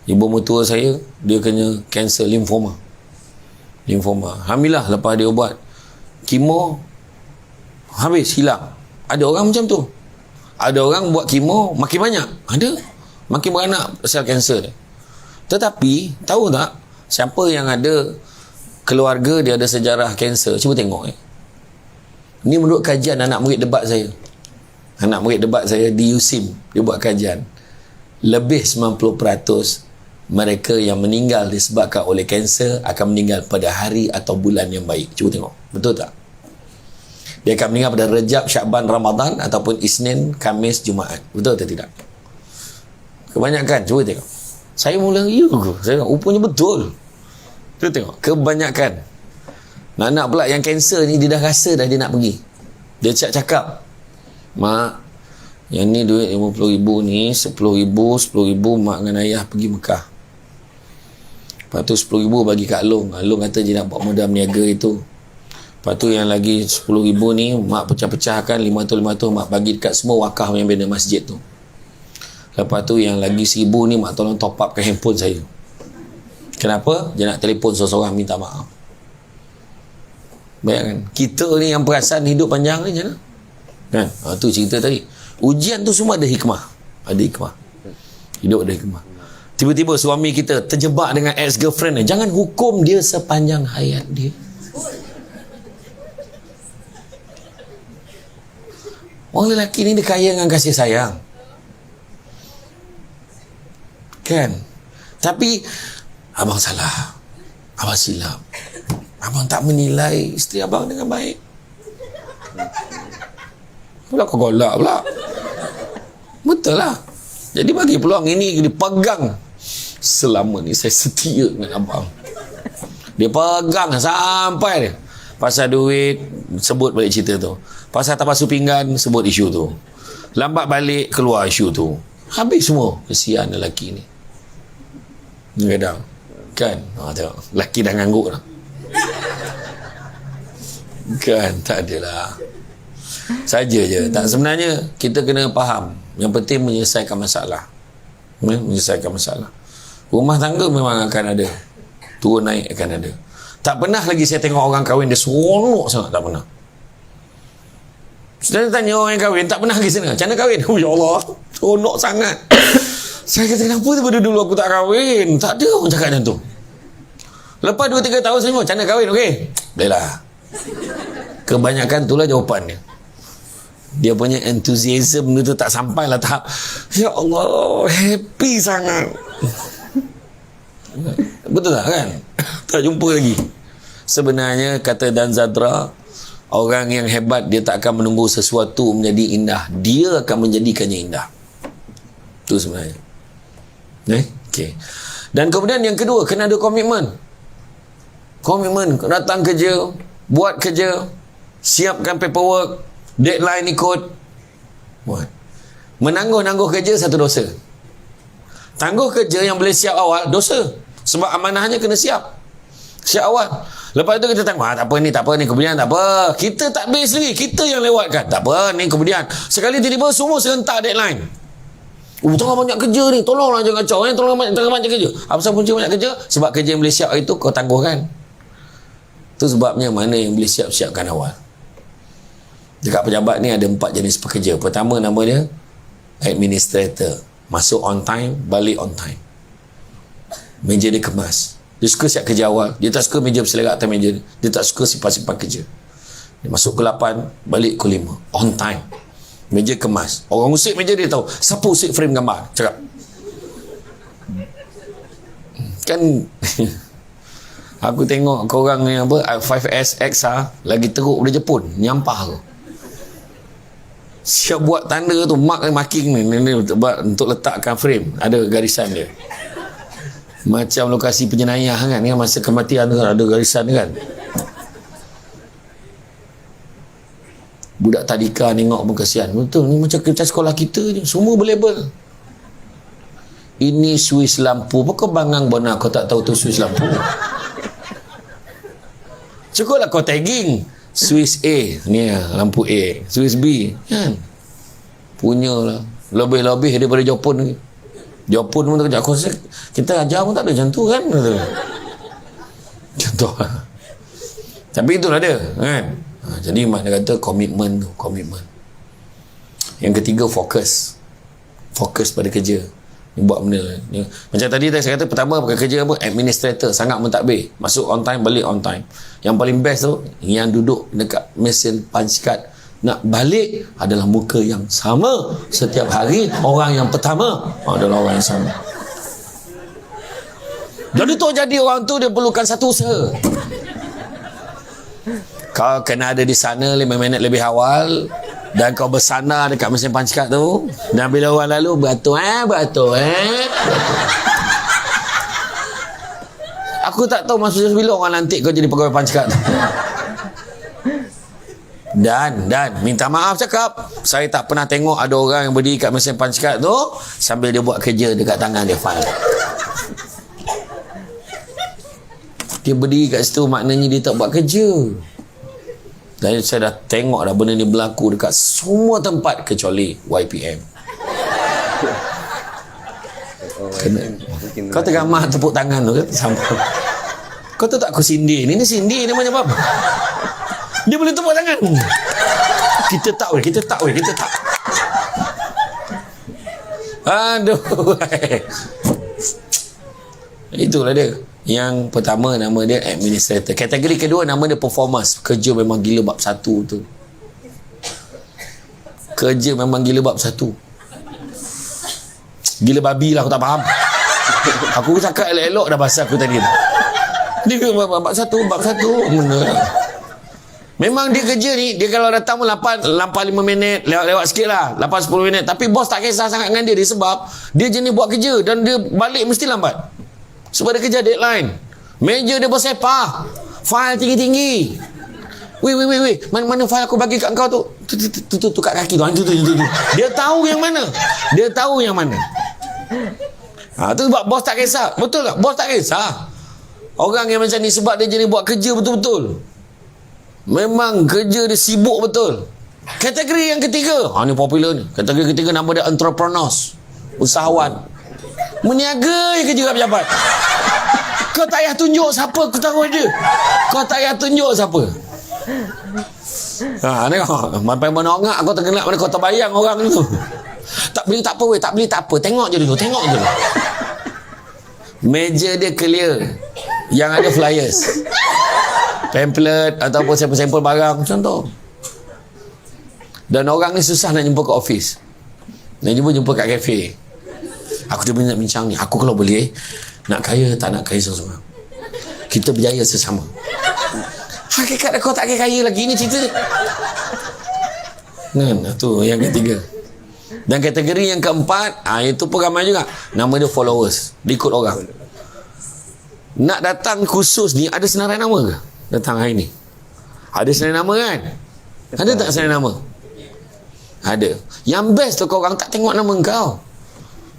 Ibu mertua saya, dia kena kanser limfoma. Alhamdulillah, lepas dia ubat kemo, habis, hilang. Ada orang macam tu. Ada orang buat kemo makin banyak, ada makin beranak sel kanser dia. Tetapi tahu tak siapa yang ada keluarga dia ada sejarah kanser? Cuba tengok. Ini menurut kajian anak murid debat saya. Anak murid debat saya di USIM, dia buat kajian. Lebih 90% mereka yang meninggal disebabkan oleh kanser akan meninggal pada hari atau bulan yang baik. Cuba tengok, betul tak? Dia akan meninggal pada Rejab, Syaban, Ramadan ataupun Isnin, Khamis, Jumaat. Betul atau tidak? Kebanyakan, cuba tengok. Saya mula saya tengok, rupanya betul. Cuba tengok, kebanyakan. Nak pula yang kanser ni, dia dah rasa dah dia nak pergi. Dia cakap, mak, yang ni duit 50,000 ni, 10,000 mak dengan ayah pergi Mekah. Lepas tu 10,000 bagi kat Along. Along kata dia nak buat modal berniaga itu. Lepas tu yang lagi 10,000 ni mak pecah-pecahkan, 500 mak bagi dekat semua wakaf yang bina masjid tu. Lepas tu yang lagi 1,000 ni mak tolong top up ke handphone saya. Kenapa? Dia nak telefon seorang minta maaf. Bayangkan, kita ni yang perasan hidup panjang ni macam mana? Kan? Tu cerita tadi. Ujian tu semua ada hikmah. Ada hikmah. Hidup ada hikmah. Tiba-tiba suami kita terjebak dengan ex-girlfriend dia. Jangan hukum dia sepanjang hayat dia. Orang lelaki ni dia kaya dengan kasih sayang. Kan? Tapi abang salah. Abang silap. Abang tak menilai isteri abang dengan baik. Pula kau golak pula. Betul lah. Jadi bagi peluang ini dipegang. Selama ni saya setia dengan abang. Dia pegang sampai dia. Pasal duit, sebut balik cerita tu. Pasal tak basuh pinggan, sebut isu tu. Lambat balik, keluar isu tu. Habis semua. Kesian lelaki ni. Kadang. Kan? Tengok. Lelaki dah ngangguk dah. Kan? Tak adalah. Saja je. Tak, sebenarnya kita kena faham. Yang penting menyelesaikan masalah. Menyelesaikan masalah. Rumah tangga memang akan ada. Turun naik akan ada. Tak pernah lagi saya tengok orang kahwin dia seronok sangat. Tak pernah. Saya tanya orang yang kahwin, tak pernah lagi sana. Macam mana kahwin? Oh ya Allah, seronok sangat. Saya kata, kenapa dulu aku tak kahwin? Tak ada orang cakap macam tu. Lepas 2-3 tahun saya macam mana kahwin? Okey, boleh lah. Kebanyakan itulah jawapannya. Dia punya enthusiasm tu tak sampai lah tahap, ya Allah, happy sangat. Betul tak kan? Tak jumpa lagi. Sebenarnya kata Dan Zadra, orang yang hebat dia tak akan menunggu sesuatu menjadi indah, dia akan menjadikannya indah. Itu sebenarnya. Okay. Dan kemudian yang kedua, kena ada komitmen. Komitmen, datang kerja, buat kerja, siapkan paperwork, deadline ikut, buat. Menangguh-nangguh kerja satu dosa. Tangguh kerja yang boleh siap awal, dosa. Sebab amanahnya kena siap awal. Lepas tu kita tengok, tak apa ni, kemudian tak apa, kita tak base lagi, kita yang lewatkan, tak apa ni, kemudian sekali tiba-tiba semua serentak deadline. Tengah banyak kerja ni, tolonglah jangan kacau, tengah banyak kerja. Apa sebab punca banyak kerja? Sebab kerja yang boleh siap hari tu kau tangguhkan. Itu sebabnya mana yang boleh siapkan awal. Dekat pejabat ni ada 4 jenis pekerja. Pertama nama dia administrator, masuk on time, balik on time. Meja dia kemas. Dia suka siap kerja awal. Dia tak suka meja berselerak atas meja. Dia tak suka simpan-simpan kerja. Dia masuk ke 8, balik ke 5. On time. Meja kemas. Orang usik meja dia tahu. Siapa usik frame gambar? Cakap. Kan aku tengok korang ni apa 5S XR lagi teruk dari Jepun. Nyampah tu. Siap buat tanda tu, marking ni untuk letakkan frame, ada garisan dia. Macam lokasi penjenayah kan, masa kematian tu ada garisan kan. Budak tadika tengok pun kasihan. Betul, ni macam sekolah kita je, semua berlabel. Ini Swiss lampu. Apa kau bangang bona kau tak tahu tu Swiss lampu? Cukuplah kau tagging Swiss A, ni lampu A, Swiss B kan, punya lah lebih-lebih daripada Jepun lagi. Jepun pun tak kerja. Aku rasa kita ajar pun tak ada macam tu kan, contoh lah. Tapi itulah dia kan. Jadi mak dia kata komitmen tu, komitmen. Yang ketiga, fokus pada kerja. Ni buat benda ni. Macam tadi saya kata, pertama kerja apa, administrator, sangat mentadbir, masuk on time, balik on time. Yang paling best tu yang duduk dekat mesin punch card, nak balik adalah muka yang sama setiap hari. Orang yang pertama adalah orang yang sama. Jadi tu jadi orang tu dia perlukan satu usaha. Kau kena ada di sana 5 minit lebih awal, dan kau bersandar dekat mesin punch card tu, dan bila orang lalu beratur. Aku tak tahu maksudnya bila orang lantik kau jadi pegawai punch card. Dan minta maaf cakap, saya tak pernah tengok ada orang yang berdiri kat mesin punch card tu sambil dia buat kerja dekat tangan dia file. Dia berdiri kat situ, maknanya dia tak buat kerja. Dan saya dah tengok dah benda ni berlaku dekat semua tempat kecuali YPM. Kau tergamah tepuk tangan tu kan? Kau tahu tak aku Cindy ni Cindy namanya apa? Dia boleh tepuk tangan. Kita tak. Aduh. Itulah dia. Yang pertama nama dia administrator. Kategori kedua nama dia performance. Kerja memang gila bab satu tu. Gila babi lah, aku tak faham. Aku cakap elok-elok dah bahasa aku tadi. Dia bab satu mana. Memang dia kerja ni, dia kalau datang pun 5 minit, lewat sikit lah, 8-10 minit. Tapi bos tak kisah sangat dengan dia sebab dia jenis buat kerja dan dia balik mesti lambat. Sebab dia kerja deadline. Meja dia bersepah, file tinggi-tinggi. Weh, mana file aku bagi kat kau tu? Tu kat kaki tu. Dia tahu yang mana. Tu sebab bos tak kisah. Betul tak? Bos tak kisah. Orang yang macam ni sebab dia jenis buat kerja betul-betul. Memang kerja dia sibuk betul. Kategori yang ketiga, ni popular ni. Kategori ketiga nama dia entrepreneurs, usahawan. Meniaga je kerja kat pejabat. Kau tak payah tunjuk siapa, aku tahu je. Kau tak payah tunjuk siapa. Tengok, sampai menongak kau tergelak mana kau terbayang orang tu. Tak beli tak apa. Tengok je dulu. Meja dia clear. Yang ada flyers, pamphlet ataupun sampel-sampel barang contoh. Dan orang ni susah nak jumpa kat office. Nak jumpa kat kafe. Aku dah bincang ni. Aku kalau boleh nak kaya tak nak kaya sama-sama. Kita berjaya sesama. Hakikat kau tak kaya lagi ni cerita. Tu yang ketiga. Dan kategori yang keempat, itu pun ramai juga. Nama dia followers. Dia ikut orang. Nak datang khusus ni ada senarai nama ke? Datang hari ni ada senarai nama kan? Ada tak senarai nama? Ada. Yang best tu kau orang tak tengok nama kau.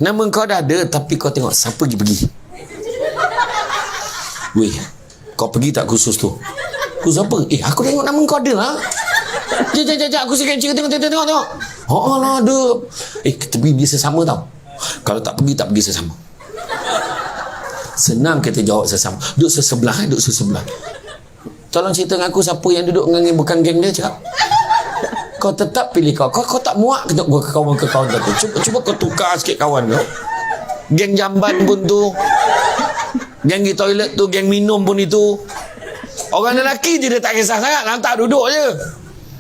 Nama kau dah ada, tapi kau tengok siapa pergi. Weh, kau pergi tak khusus tu? Khusus apa? Aku tengok nama kau ada lah. Jap, aku sikit tengok. Lah ada. Kita pergi sesama tau. Kalau tak pergi sesama. Senang kita jawab sesama. Duduk sesebelah. Tolong cerita dengan aku siapa yang duduk dengan bukan geng dia, cakap. Kau tetap pilih kau tak muak ke kawan tu. Cuba kau tukar sikit kawan tu. Geng jamban pun tu, geng di toilet tu, geng minum pun itu. Orang lelaki je dia tak kisah sangat, lantak duduk je.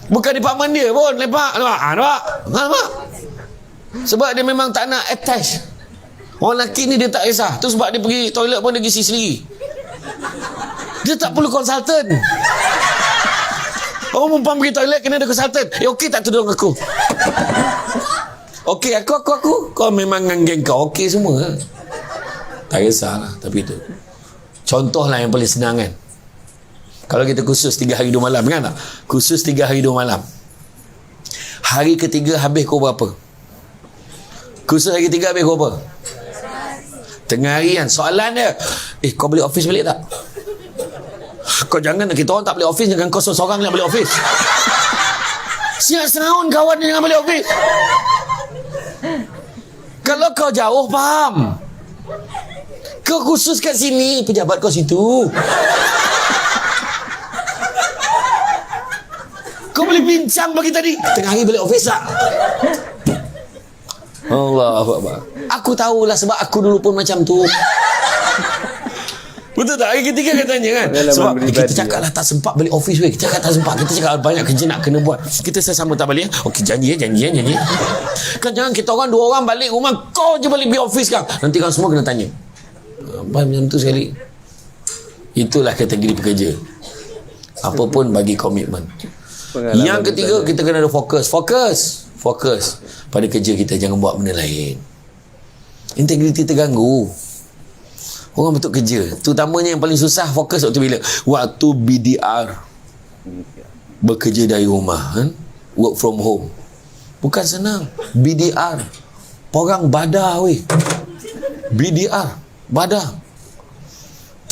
Bukan department dia pun lepak. Nampak? Sebab dia memang tak nak attach. Orang lelaki ni dia tak kisah. Tu sebab dia pergi toilet pun dia pergi sendiri. Dia tak perlu konsultan. Orang perempuan pergi toilet kena ada konsultan. Okey tak tudung aku? Okey, aku kau memang dengan geng kau okey semua. Tak kisahlah, tapi itu contohlah yang paling senang kan. Kalau kita khusus 3 hari 2 malam kan tak? Khusus 3 hari 2 malam. Hari ketiga habis kau berapa? Khusus hari ketiga habis kau berapa? Tengah hari kan. Soalan dia, kau balik office balik tak? Kau jangan, kita orang tak balik office, jangan kau seorang nak balik office. Siap setahun kawan dia jangan balik office. Kalau kau jauh, faham? Kau khusus kat sini, pejabat kau situ. Kau boleh bincang bagi tadi. Tengah hari balik office tak? Allah Akbar. Aku tahulah sebab aku dulu pun macam tu. Betul tak? Hari ketiga katanya kan. Sebab kita cakap lah tak sempat balik office weh. Kita cakap tak sempat. Kita cakap banyak kerja nak kena buat. Kita sama tak balik. Okey, janji. Kan jangan kita orang 2 orang balik rumah, kau je balik office kan. Nanti kan semua kena tanya. Apa macam tu sekali. Itulah kategori pekerja. Apa pun bagi komitmen. Yang ketiga, kita kena ada fokus pada kerja kita, jangan buat benda lain. Integriti terganggu. Orang betul kerja, terutamanya yang paling susah fokus waktu bila? Waktu BDR, bekerja dari rumah kan? Work from home. Bukan senang. BDR, orang badah weh. BDR, badah.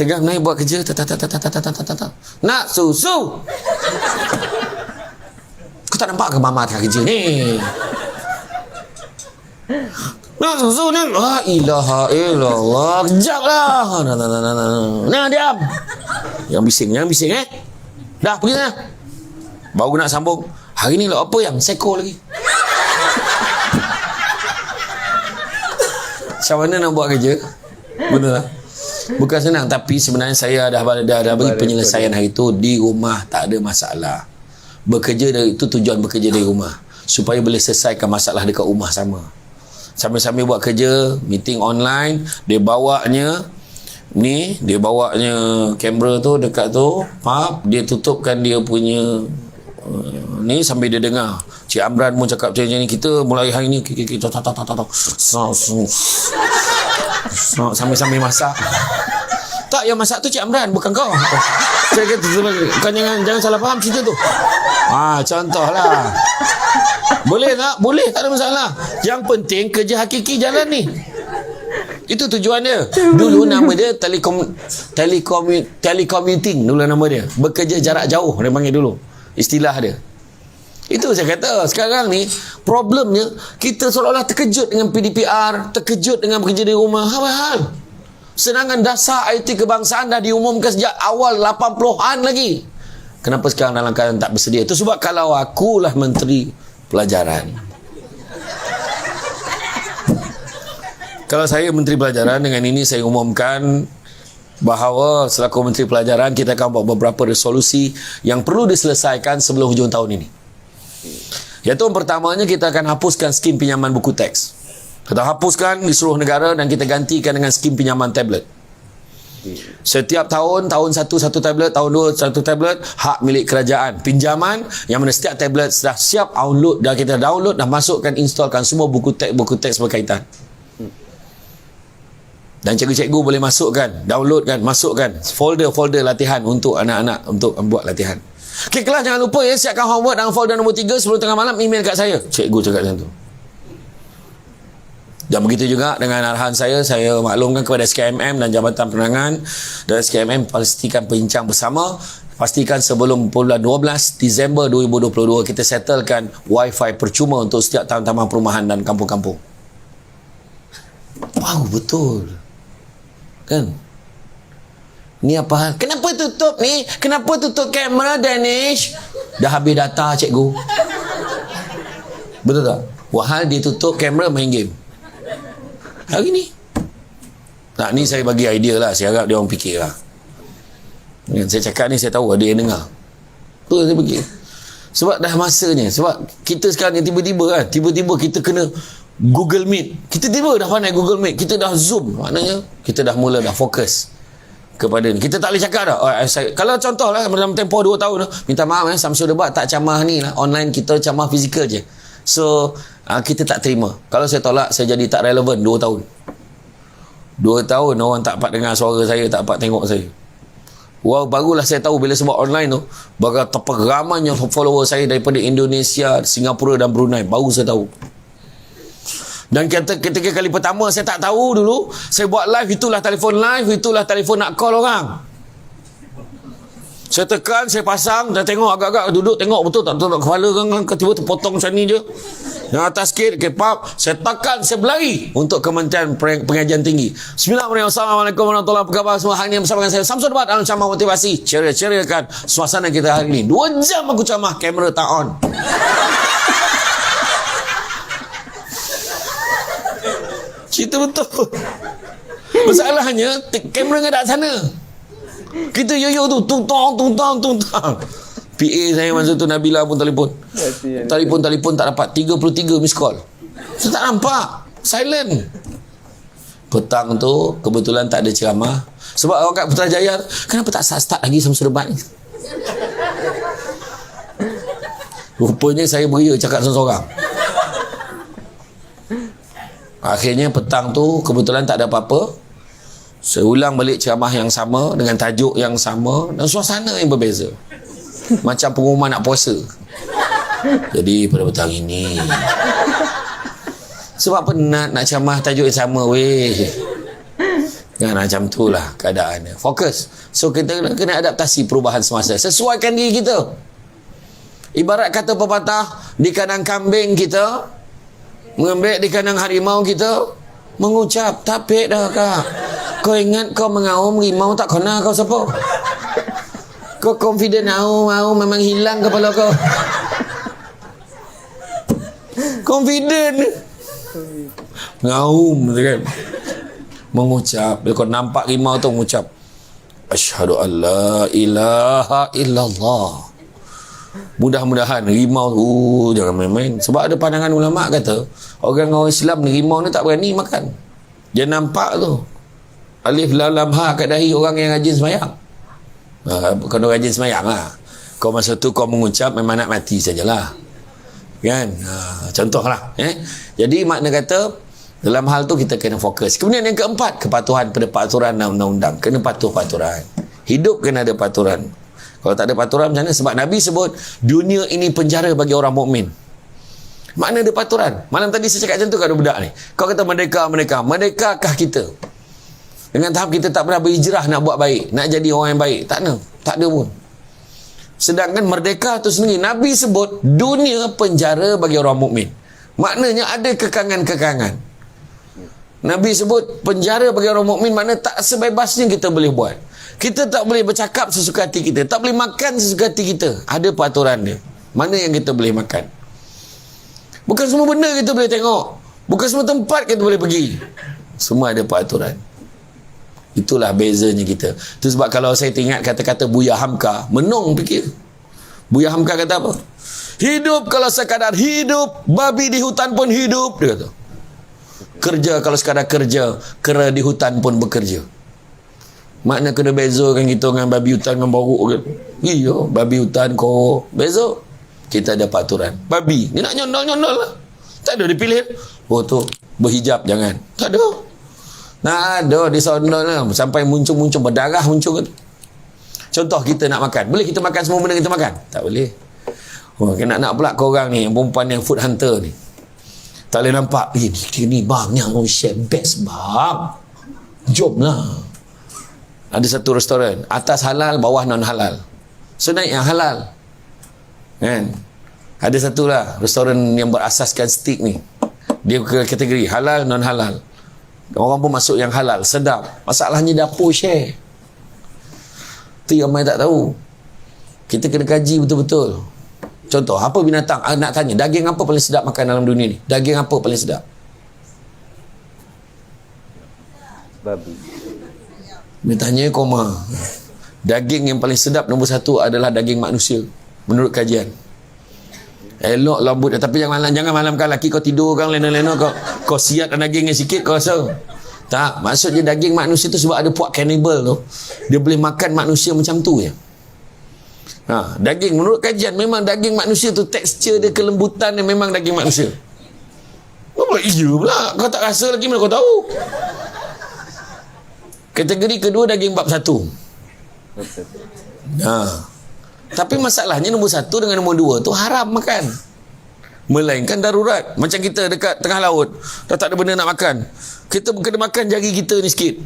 Tegang naik buat kerja. Nak susu. Kau tak nampak ke mama tengah kerja ni? Nak susu ni? La ilaha illallah. Kejap lah. Nah, diam. Yang bising Dah, pergi sana. Baru nak sambung. Hari ni lah apa yang seko lagi? Macam mana nak buat kerja? Benar lah. Bukan senang, tapi sebenarnya saya dah bagi penyelesaian hari tu. Di rumah tak ada masalah. Bekerja dari itu, tujuan bekerja dari rumah supaya boleh selesaikan masalah dekat rumah sama. Sambil-sambil buat kerja, meeting online, dia bawanya kamera tu dekat tu, dia tutupkan dia punya ni sambil dia dengar. Cik Amran pun cakap macam ni, kita mulai hari ni kita sambil masak. Tak, yang masak tu Cik Amran, bukan kau. Saya kata kau jangan salah faham cerita tu. Contohlah. Boleh tak? Boleh, tak ada masalah. Yang penting kerja hakiki jalan ni. Itu tujuan dia. Dulu nama dia telecommuting dulu nama dia. Bekerja jarak jauh dia panggil dulu. Istilah dia. Itu saya kata. Sekarang ni problemnya kita seolah-olah terkejut dengan PDPR, terkejut dengan bekerja di rumah. Apa hal? Sedangkan dasar IT kebangsaan dah diumumkan sejak awal 80-an lagi. Kenapa sekarang dalam keadaan tak bersedia? Itu sebab kalau akulah menteri pelajaran. Kalau saya menteri pelajaran, dengan ini saya umumkan bahawa selaku menteri pelajaran kita akan buat beberapa resolusi yang perlu diselesaikan sebelum hujung tahun ini. Iaitu yang pertamanya, kita akan hapuskan skim pinjaman buku teks. Kita hapuskan di seluruh negara dan kita gantikan dengan skim pinjaman tablet. Setiap tahun satu tablet, tahun 2 satu tablet, hak milik kerajaan. Pinjaman yang mana setiap tablet sudah siap download, dah kita download, dah masukkan, installkan semua buku teks berkaitan. Dan cikgu-cikgu boleh masukkan, downloadkan, masukkan folder latihan untuk anak-anak untuk buat latihan. Okay, kelas jangan lupa siapkan homework dalam folder nombor 3 sebelum tengah malam, email kat saya. Cikgu cakap macam tu. Dan begitu juga dengan arahan saya maklumkan kepada SKMM dan Jabatan Penerangan dan SKMM pastikan bincang bersama, pastikan sebelum bulan 12 Disember 2022 kita settlekan wifi percuma untuk setiap taman-taman perumahan dan kampung-kampung. Wow, betul. Kan? Ni apa hal? Kenapa tutup ni? Kenapa tutup kamera, Danish? Dah habis data, cikgu. Betul tak? Wahal dia tutup kamera main game. Hari ni. Nah, ni saya bagi idea lah. Saya harap dia orang fikir lah. Saya cakap ni saya tahu ada yang dengar. Tu saya bagi. Sebab dah masanya. Sebab kita sekarang ni tiba-tiba kita kena Google Meet. Kita tiba dah pandai Google Meet. Kita dah Zoom. Maknanya kita dah mula dah fokus kepada ni. Kita tak boleh cakap dah. Kalau contoh lah dalam tempoh 2 tahun minta maaf Samsul Debat tak camah ni lah. Online kita camah fizikal je. So kita tak terima. Kalau saya tolak, saya jadi tak relevan 2 tahun. 2 tahun orang tak dapat dengar suara saya, tak dapat tengok saya. Wow, barulah saya tahu bila sebab online tu betapa ramainya follower saya daripada Indonesia, Singapura dan Brunei. Baru saya tahu. Dan ketika kali pertama saya tak tahu dulu, saya buat live, itulah telefon nak call orang. Saya tekan, saya pasang, saya tengok agak-agak duduk, tengok betul tak kepala kan tiba terpotong macam ni je. Yang atas sikit, kepap, saya tekan, saya berlari untuk Kementerian Pengajian Tinggi. Bismillahirrahmanirrahim. Assalamualaikum warahmatullahi wabarakatuh. Semua hari ini bersama dengan saya Samsul Debat dalam ceramah motivasi. Ceria-ceriakan suasana kita hari ini. 2 jam aku ceramah, kamera tak on. Cerita betul. Masalahnya kamera tak ada sana. Kita yoyo tu tungtang. PA saya masa tu Nabila pun telefon tak dapat 33 miss call. Saya tak nampak, silent. Petang tu kebetulan tak ada ceramah. Sebab orang kat Putrajaya, kenapa tak start lagi Samsul Debat ni? Rupanya saya beria cakap seorang-seorang. Akhirnya petang tu kebetulan tak ada apa-apa. Saya ulang balik ceramah yang sama dengan tajuk yang sama dan suasana yang berbeza. Macam pengumuman nak puasa. Jadi pada petang ini sebab penat nak ceramah tajuk yang sama weh. Kan macam tu lah keadaannya. Fokus. So kita kena adaptasi perubahan semasa. Sesuaikan diri kita. Ibarat kata pepatah, di kandang kambing kita mengembek, di kandang harimau kita mengucap. Tapik dah kak. Kau ingat kau mengaum rimau tak kena kau siapa? Kau confident au memang hilang kepala kau. Confident. Ngaum kan. Mengucap. Bila kau nampak rimau tu mengucap. Asyhadu an la ilaha illallah. Mudah-mudahan rimau tu jangan main-main. Sebab ada pandangan ulama kata orang Islam ni rimau ni tak berani makan. Dia nampak tu. Alif lam ha kat dahi orang yang rajin sembahyang. Kau rajin sembahyang lah. Kau masa tu kau mengucap memang nak mati sajalah. Kan? Contohlah. Jadi makna kata dalam hal tu kita kena fokus. Kemudian yang keempat, kepatuhan pada peraturan dan undang-undang. Kena patuh peraturan. Hidup kena ada peraturan. Kalau tak ada peraturan macam mana? Sebab Nabi sebut dunia ini penjara bagi orang mukmin. Makna ada peraturan. Malam tadi saya cakap macam tu kat budak ni. Kau kata merdeka. Merdekakah kita? Dengan tahap kita tak pernah berhijrah nak buat baik, nak jadi orang yang baik. Tak ada pun. Sedangkan merdeka tu sendiri Nabi sebut dunia penjara bagi orang mukmin. Maknanya ada kekangan-kekangan. Nabi sebut penjara bagi orang mukmin, makna tak sebebasnya kita boleh buat. Kita tak boleh bercakap sesuka hati kita, tak boleh makan sesuka hati kita. Ada peraturan dia. Mana yang kita boleh makan? Bukan semua benda kita boleh tengok. Bukan semua tempat kita boleh pergi. Semua ada peraturan. Itulah bezanya kita. Itu sebab kalau saya ingat kata-kata Buya Hamka, menung fikir. Buya Hamka kata apa? Hidup kalau sekadar hidup, babi di hutan pun hidup, dia kata. Kerja kalau sekadar kerja, kera di hutan pun bekerja. Makna kena bezakan kita dengan babi hutan dengan borok kan. Iya, babi hutan kau beza. Kita ada peraturan. Babi, dia nak nyondol-nyondol lah. Tak ada dipilih. Oh tu, berhijab jangan. Tak ada. Nah, ada disondol lah. Sampai muncul berdarah muncul kan. Contoh kita nak makan. Boleh kita makan semua benda kita makan? Tak boleh. Kena nak pula korang ni, yang perempuan yang food hunter ni. Tak boleh nampak. Ni bang, yang share best bang. Jom lah. Ada satu restoran. Atas halal, bawah non halal. So naik yang halal. Kan? Ada satu lah. Restoran yang berasaskan steak ni. Dia kategori halal, non halal. Orang pun masuk yang halal, sedap. Masalahnya dapur share. Itu yang ramai tak tahu. Kita kena kaji betul-betul. Contoh, apa binatang? Nak tanya, daging apa paling sedap makan dalam dunia ni? Daging apa paling sedap? Babi. Dia tanya koma. Daging yang paling sedap nombor 1 adalah daging manusia. Menurut kajian. Elok lembut, tapi jangan malamkan laki kau tidur kan lena-lena kau siat dagingnya sikit kau rasa. Tak, maksudnya daging manusia tu sebab ada puak cannibal tu. Dia boleh makan manusia macam tu je. Daging menurut kajian memang daging manusia tu tekstur dia, kelembutan dia memang daging manusia. Apa iya pula, kau tak rasa lagi mana kau tahu. Kategori kedua daging bab 1. Tapi masalahnya nombor 1 dengan nombor 2 tu haram makan, melainkan darurat. Macam kita dekat tengah laut, dah tak ada benda nak makan, kita kena makan jari kita ni sikit,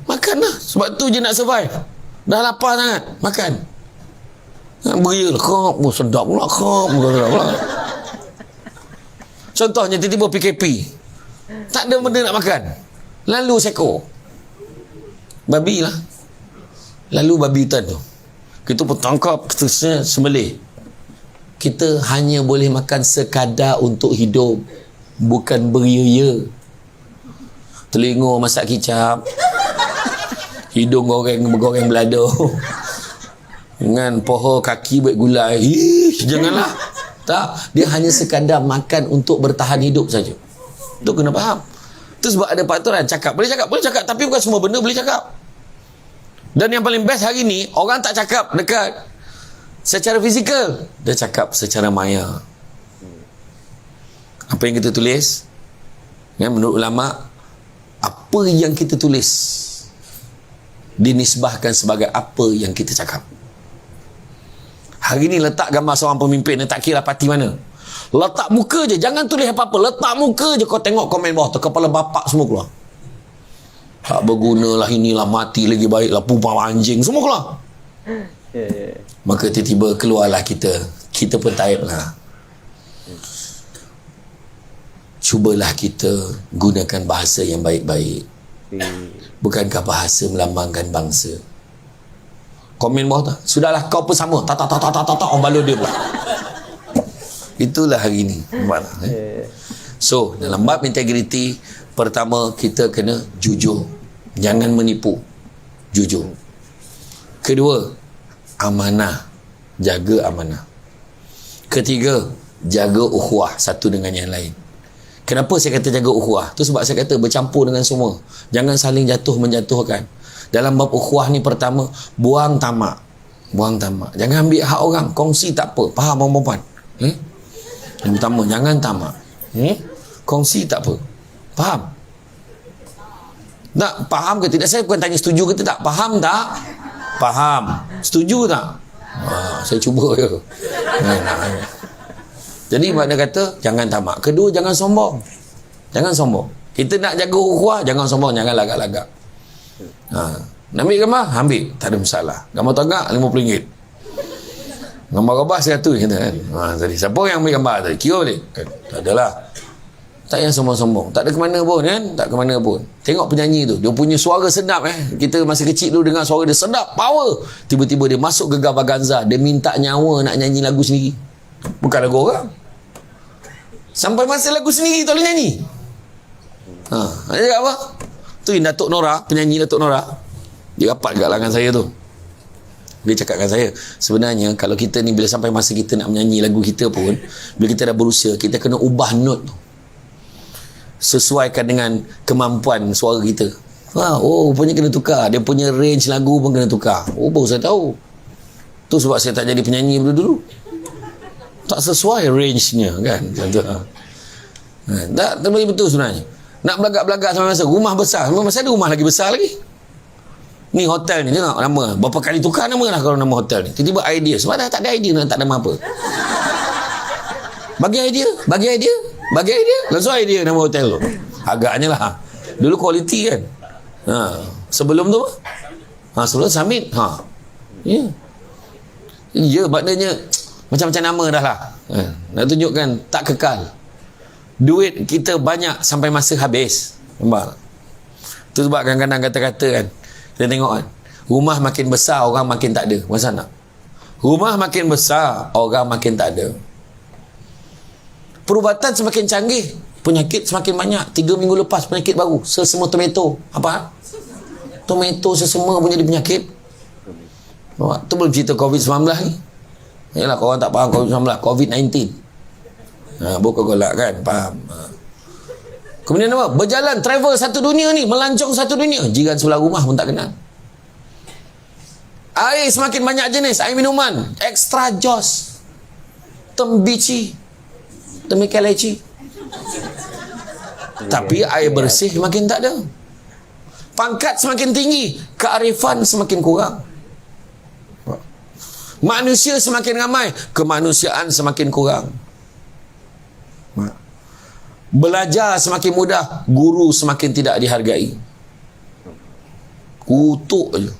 makanlah, sebab tu je nak survive. Dah lapar sangat, makan. Beria lah, kop, sedap pula, kop, sedap pula. Contohnya tiba-tiba PKP, tak ada benda nak makan, lalu seekor babi lah, lalu babi hutan tu kita pun tangkap, kita sembelih. Kita hanya boleh makan sekadar untuk hidup, bukan beria-ya. Telinga masak kicap, hidung goreng belado, dengan poho kaki buat gulai. Janganlah. Tak, dia hanya sekadar makan untuk bertahan hidup saja. Itu kena faham. Itu sebab ada peraturan. Boleh cakap, tapi bukan semua benda boleh cakap. Dan yang paling best hari ni, orang tak cakap dekat secara fizikal, dia cakap secara maya. Apa yang kita tulis, menurut ulama, apa yang kita tulis dinisbahkan sebagai apa yang kita cakap. Hari ni letak gambar seorang pemimpin, tak kira parti mana, letak muka je, jangan tulis apa-apa, letak muka je, kau tengok komen bawah tu, kepala bapak semua keluar. Tak berguna lah, inilah, mati lagi baik lah, pumpang anjing, semua keluar. Maka tiba-tiba keluarlah kita pun taib lah. Cubalah kita gunakan bahasa yang baik-baik. Bukankah bahasa melambangkan bangsa? Komen bawah tu, sudahlah kau pun sama, tak orang balur dia pula. Itulah hari ni. So dalam bab integriti, pertama kita kena jujur, jangan menipu, jujur. Kedua, amanah, jaga amanah. Ketiga, jaga ukhuwah satu dengan yang lain. Kenapa saya kata jaga ukhuwah? Tu sebab saya kata bercampur dengan semua, jangan saling jatuh menjatuhkan. Dalam bab ukhuwah ni, pertama, buang tamak. Jangan ambil hak orang, kongsi tak apa. Faham perempuan? Yang pertama, jangan tamak. Kongsi tak apa. Faham? Tak faham ke tidak? Saya bukan tanya setuju ke tidak. Faham tak? Faham. Setuju tak? Saya cuba je. Jadi makna kata jangan tamak. Kedua, jangan sombong. Kita nak jaga ukhuwah, jangan sombong, jangan lagak-lagak. Nak ambil gambar? Ambil, tak ada masalah. Gambar tagak RM50. Gambar rabah 100 kata kan. Tadi siapa yang ambil gambar tadi? Kira balik. Tak adalah. Tak payah sombong-sombong. Tak ada ke mana pun kan? Tak ke mana pun. Tengok penyanyi tu, dia punya suara sedap Kita masa kecil dulu dengar suara dia sedap, power. Tiba-tiba dia masuk Gegar Vaganza, dia minta nyawa nak nyanyi lagu sendiri. Bukan lagu orang. Sampai masa lagu sendiri tak boleh nyanyi. Dia cakap apa? Tu Datuk Nora, penyanyi Datuk Nora, dia rapat kat langan saya tu. Dia cakap dengan saya, sebenarnya kalau kita ni bila sampai masa kita nak menyanyi lagu kita pun, bila kita dah berusia, kita kena ubah note tu, sesuaikan dengan kemampuan suara kita. Rupanya kena tukar. Dia punya range lagu pun kena tukar. Baru saya tahu. Tu sebab saya tak jadi penyanyi dulu. Tak sesuai range-nya kan. Tak boleh betul sebenarnya. Nak belagak-belagak sampai masa rumah besar, sampai masa ada rumah lagi besar lagi. Ni hotel ni, tengok nama, berapa kali tukar nama lah kalau nama hotel ni. Tiba-tiba idea, sebab dah tak ada idea, tak ada nama apa. Bagi idea, langsung idea nama hotel tu. Agaknya lah. Dulu kualiti kan. Sebelum tu sebelum submit. Ya, maknanya macam-macam nama dah lah. Nak tunjukkan tak kekal. Duit kita banyak sampai masa habis. Nampak? Tu sebab kadang-kadang kata-kata kan, kita tengok kan, rumah makin besar orang makin tak ada. Masa nak? Rumah makin besar orang makin tak ada. Perubatan semakin canggih, penyakit semakin banyak. 3 minggu lepas penyakit baru, sesemua tomato. Apa? Tomato sesemua punya penyakit. Tu belum cerita COVID-19 ni. Yalah, korang tak faham COVID-19, COVID-19. Bukan golak kan, faham. Kemudian apa? Berjalan, travel satu dunia ni, melancong satu dunia. Jiran sebelah rumah pun tak kenal. Air semakin banyak jenis, air minuman. Extra jos. Tembici. Tembikeleci. Tapi air bersih makin tak ada. Pangkat semakin tinggi, kearifan semakin kurang. Manusia semakin ramai, kemanusiaan semakin kurang. Belajar semakin mudah, guru semakin tidak dihargai. Kutuk je.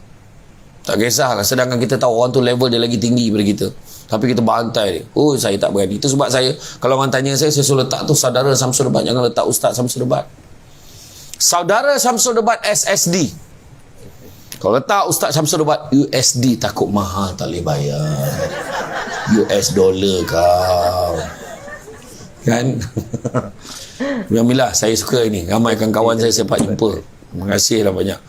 Tak kisahlah, sedangkan kita tahu orang tu level dia lagi tinggi daripada kita, tapi kita bantai dia. Oh, saya tak berani. Itu sebab saya, kalau orang tanya saya suruh letak tu saudara Samsul Debat, jangan letak Ustaz Samsul Debat. Saudara Samsul Debat SSD. Kalau letak Ustaz Samsul Debat USD, takut mahal, tak boleh bayar. US dollar kau. Kan? Alhamdulillah, saya suka ini. Ramai kawan-kawan saya dapat jumpa. Terima kasih lah banyak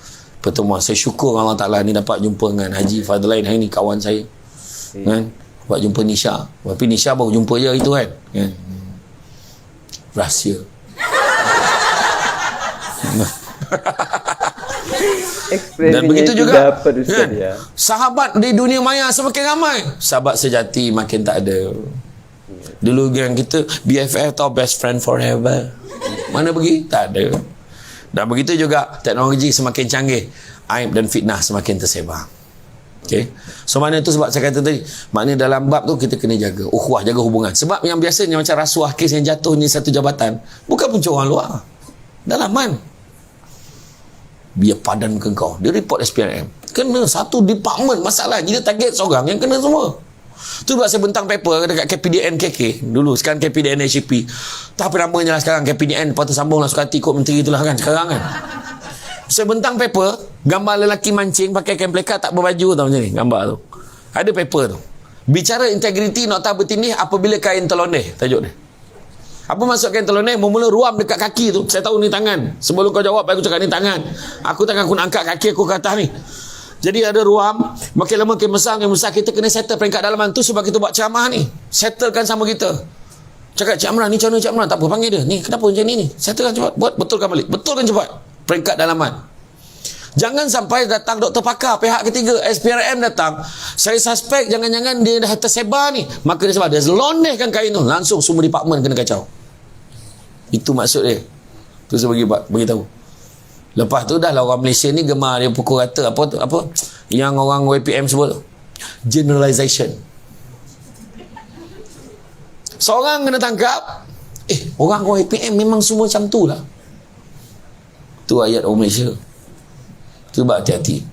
pertemuan. Saya syukur Allah Ta'ala ni dapat jumpa dengan Haji Fadlain hari ni, kawan saya. Kan? Dapat jumpa Nisha. Tapi Nisha baru jumpa je itu kan? Kan? Rahsia. Dan begitu juga kan? Sahabat di dunia maya semakin ramai, sahabat sejati makin tak ada. Dulu yang kita BFF atau best friend forever, mana pergi? Tak ada. Dan begitu juga teknologi semakin canggih, aib dan fitnah semakin tersebar. Okay? So mana tu sebab saya kata tadi, maknanya dalam bab tu kita kena jaga ukhuwah, jaga hubungan. Sebab yang biasanya macam rasuah, kes yang jatuh ni satu jabatan, bukan punca orang luar, dalaman. Biar padan ke kau, dia report SPRM, kena satu department masalah, dia target seorang yang kena semua. Tu sebab saya bentang paper dekat KPDN KK dulu, sekarang KPDN HCP, tak apa namanya lah sekarang, KPDN, lepas tu sambung lah suka hati ikut menteri itulah kan sekarang kan. Saya bentang paper gambar lelaki mancing pakai kain plekat tak berbaju tau, macam ni gambar tu, ada paper tu, bicara integriti nokta bertindih apabila kain terlondeh, tajuk dia. Apa maksud kain terlondeh? Mula-mula ruam dekat kaki tu, saya tahu ni tangan, sebelum kau jawab aku cakap ni tangan, aku nak angkat kaki aku ke atas ni. Jadi ada ruam, makin lama makin besar, kita kena settle peringkat dalaman tu. Sebab kita buat ceramah ni, settlekan sama kita. Cakap Cik Amran ni macam mana Cik Amran, tak apa panggil dia ni, kenapa macam ni settlekan cepat, buat betulkan balik, betulkan cepat peringkat dalaman. Jangan sampai datang doktor pakar pihak ketiga, SPRM datang, saya suspek jangan-jangan dia dah tersebar ni, maka dia sebab dia londehkan kain tu, langsung semua department kena kacau. Itu maksud dia. Tu saya bagi tahu. Lepas tu dah lah orang Malaysia ni gemar dia pukul rata apa yang orang YPM sebut generalization. Seorang kena tangkap, orang YPM memang semua macam tu lah. Tu ayat orang Malaysia. Cuba hati-hati.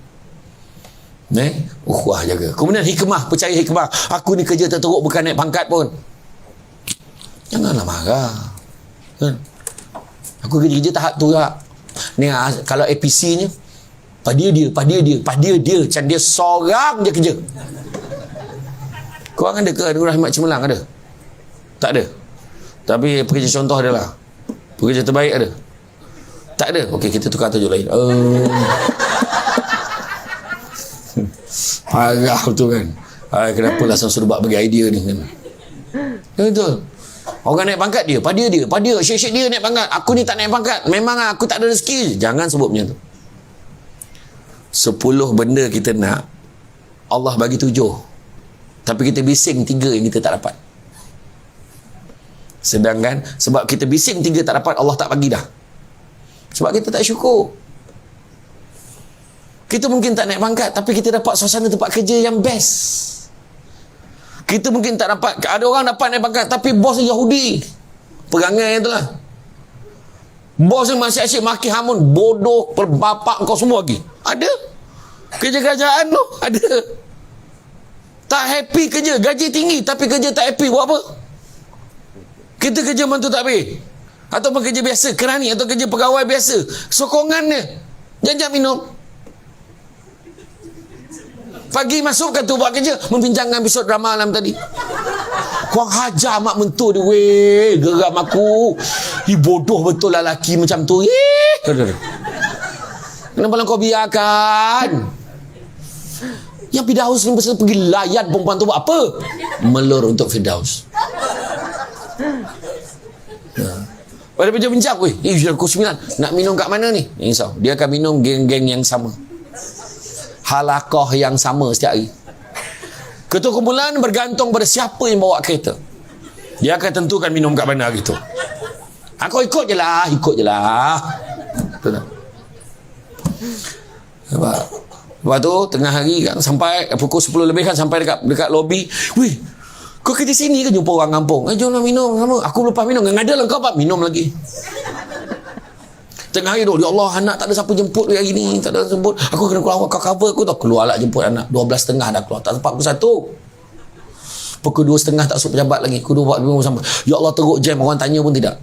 Ukhuwah jaga. Kemudian hikmah, percaya hikmah. Aku ni kerja terteruk bukan naik pangkat pun. Janganlah marah. Kan? Aku kerja tahap tu lah. Ni kalau APC nya pada dia macam dia seorang je kerja. Korang ada ke Nur Rahmat Cemerlang? Ada? Tak ada. Tapi pekerja contoh adalah pekerja terbaik ada? Tak ada. Okey, kita tukar tajuk lain. Parah tu kan. Kenapa lah Samsul Debat bagi idea ni kan? Betul. Orang naik pangkat dia, pada dia, syek-syek dia naik pangkat. Aku ni tak naik pangkat. Memang aku tak ada rezeki. Jangan sebut macam tu. 10 benda kita nak, Allah bagi 7. Tapi kita bising 3 yang kita tak dapat. Sedangkan sebab kita bising 3 tak dapat, Allah tak bagi dah. Sebab kita tak syukur. Kita mungkin tak naik pangkat, tapi kita dapat suasana tempat kerja yang best. Kita mungkin tak dapat, ada orang dapat naik pangkat tapi bos Yahudi, perangai itulah. Bos yang masih asyik maki hamun, bodoh, perbapak kau semua lagi. Ada kerja kerajaan tu, ada. Tak happy kerja, gaji tinggi tapi kerja tak happy, buat apa? Kita kerja mantu tak habis, ataupun kerja biasa, kerani atau kerja pegawai biasa, sokongan dia jangan minum. Pagi masuk kata buat kerja, membincangkan episod drama malam tadi. Kuang hajar mak mentua dia, weh, geram aku. Bodoh betul lah lelaki macam tu. Kenapa kau biarkan? Yang Firdaus ni pasal pergi layan perempuan tu buat apa? Melur untuk Firdaus. Pada bincang-bincang, weh, pukul 9, nak minum kat mana ni? Risau, dia akan minum geng-geng yang sama. halaqah yang sama setiap hari. Ketua kumpulan bergantung pada siapa yang bawa kereta. Dia akan tentukan minum kat mana gitu. Aku ikut je lah. Betul tak? Lepas tu tengah hari kan, sampai pukul 10 lebih kan, sampai dekat lobi. Wih, kau kerja sini ke jumpa orang kampung? Jom lah minum sama. Aku lepas minum, ngada lah kau pak, minum lagi. Tengah hari tu, ya Allah, anak tak ada siapa jemput hari ni, tak ada jemput. Aku kena keluar, kau cover aku tak keluar lah jemput anak. 12.30 dah keluar, tak sempat pukul 1. Pukul 2.30 tak masuk pejabat lagi. Pukul 2 sampai. Ya Allah, teruk jam, orang tanya pun tidak.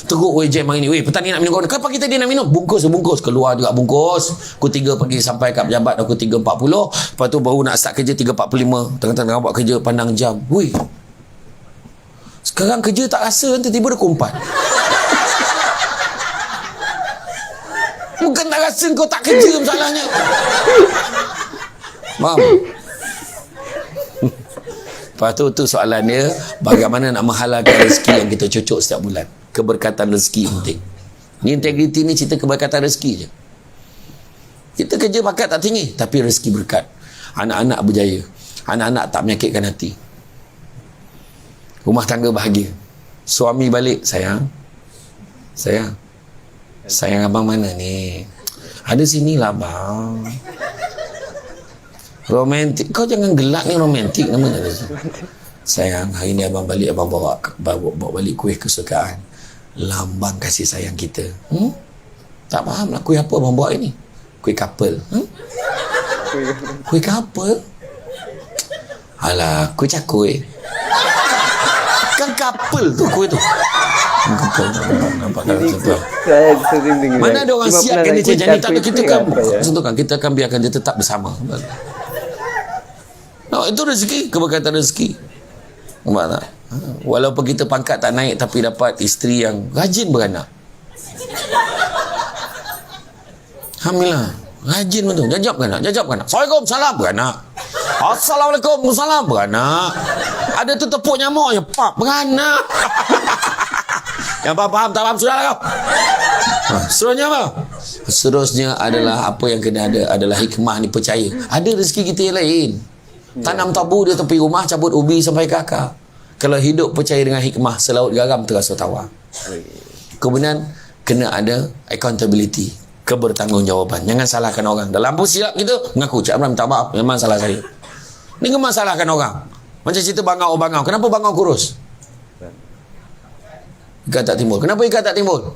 Teruk weh jam hari ni. Weh, petang ni nak minum kau. Kenapa kita dia nak minum? Bungkus. Keluar juga bungkus. Pukul 3 pergi sampai kat pejabat pukul 3.40. Lepas tu baru nak start kerja 3.45. Tengah-tengah buat kerja pandang jam. Weh, sekarang kerja tak rasa, tiba-tiba dah pukul 4. Bukan tak rasa kau tak kerja masalahnya. Faham? Lepas tu soalan dia, bagaimana nak menghalalkan rezeki yang kita cucuk setiap bulan. Keberkatan rezeki penting. Ni integriti ni cerita keberkatan rezeki je. Kita kerja bakat tak tinggi, tapi rezeki berkat. Anak-anak berjaya. Anak-anak tak menyakitkan hati. Rumah tangga bahagia. Suami balik, sayang abang mana ni? Ada sini lah bang. Romantik. Kau jangan gelak ni, romantik namanya. Sayang, hari ni abang balik, abang bawa balik kuih kesukaan. Lambang kasih sayang kita. Tak faham lah kuih apa abang bawa ini. Kuih couple. Kuih couple? Alah, kuih cakui. Kan couple tu kuih tu. Nampak mana ada orang siapkan dia macam ni? Tak ada, kita kan sentuhkan, kita akan biarkan dia tetap bersama. Itu rezeki, keberkatan rezeki. Nampak tak? Walaupun kita pangkat tak naik, tapi dapat isteri yang rajin beranak. Alhamdulillah, rajin betul. Jajab beranak. Assalamualaikum, salam beranak. Assalamualaikum, salam beranak. Ada tu tepuk nyamuk je, pak beranak. Yang faham, tak faham, sudah lah kau. Seterusnya apa? Seterusnya adalah apa yang kena ada adalah hikmah ni, percaya. Ada rezeki kita yang lain. Tanam tabu di tepi rumah, cabut ubi sampai ke akar. Kalau hidup percaya dengan hikmah, selaut garam terasa tawar. Kemudian kena ada accountability, kebertanggungjawaban. Jangan salahkan orang. Dalam pun silap kita, mengaku, Cik Amran minta maaf, memang salah saya. Ni memang salahkan orang. Macam cerita bangau. Kenapa bangau kurus? Ikan tak timbul. Kenapa ikan tak timbul?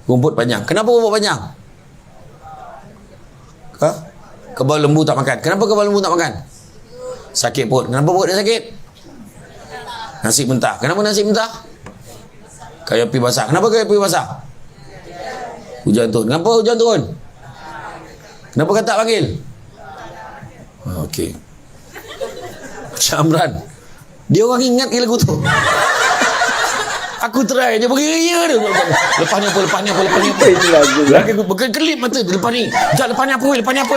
Rumput panjang. Kenapa rumput panjang? Kebal lembu tak makan. Kenapa kebal lembu tak makan? Sakit perut. Kenapa perut dia sakit? Nasi mentah. Kenapa nasi mentah? Kayu api basah. Kenapa kayu api basah? Hujan turun. Kenapa hujan turun? Kenapa katak panggil? Okey. Cik Amran, dia orang ingat ke lagu tu? Aku try je beria dia. Lepas ni apa? Lagi aku berkelip mata lepas ni. Lepas ni apa?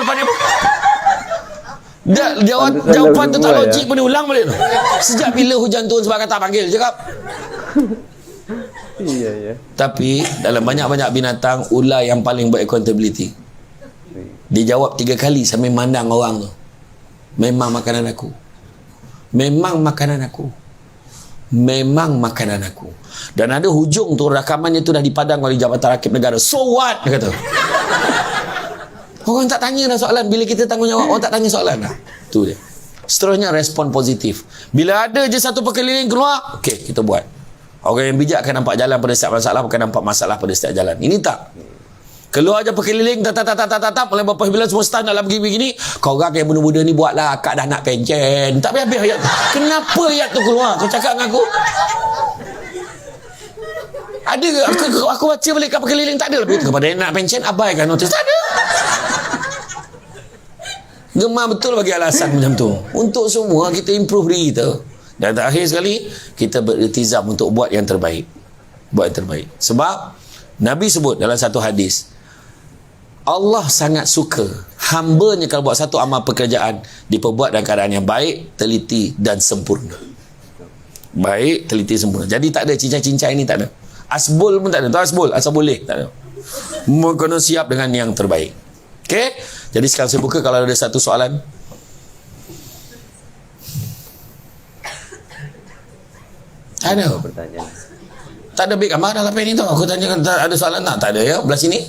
Jawapan tu tak logik pun dia ulang balik tu. Sejak bila hujan turun sebab kata panggil cakap. Iya. Tapi dalam banyak-banyak binatang, ular yang paling ber-accountability. Dia jawab 3 kali sambil mandang orang tu. Memang makanan aku. Dan ada hujung tu rakamannya tu dah dipadang oleh Jabatan Rakib Negara. So what? Dia kata. Orang tak tanya dah soalan. Bila kita tanggungjawab, orang tak tanya soalan dah. Tu dia. Seterusnya respon positif. Bila ada je satu perkeliling keluar, okey, kita buat. Orang yang bijak akan nampak jalan pada setiap masalah, bukan nampak masalah pada setiap jalan. Ini tak. Keluar je perkeliling, tatap, oleh berapa bulan semua stand dalam begini. Kau orang yang muda-muda ni buatlah, akak dah nak pencen. Tak habis ayat tu. Kenapa ayat tu keluar? Kau cakap dengan aku? Ada ke? Aku baca balik kat perkeliling, tak ada lebih. Kepada yang nak pencen, abaikan notis. Tak ada. Gemar betul bagi alasan macam tu. Untuk semua, kita improve diri kita. Dan terakhir sekali, kita beriltizam untuk buat yang terbaik. Sebab, Nabi sebut dalam satu hadis, Allah sangat suka hambanya kalau buat satu amal pekerjaan diperbuat dalam keadaan yang baik, teliti dan sempurna. Baik, teliti, sempurna. Jadi tak ada cincai-cincai ni, tak ada. Asbul pun tak ada. Tahu asbul? Asal boleh? Tak ada. Kena siap dengan yang terbaik. Okey? Jadi sekarang saya buka kalau ada satu soalan. Ada. Pertanyaan. Tak ada big gambar dalam pen itu. Aku tanya ada soalan tak? Tak ada ya belah sini.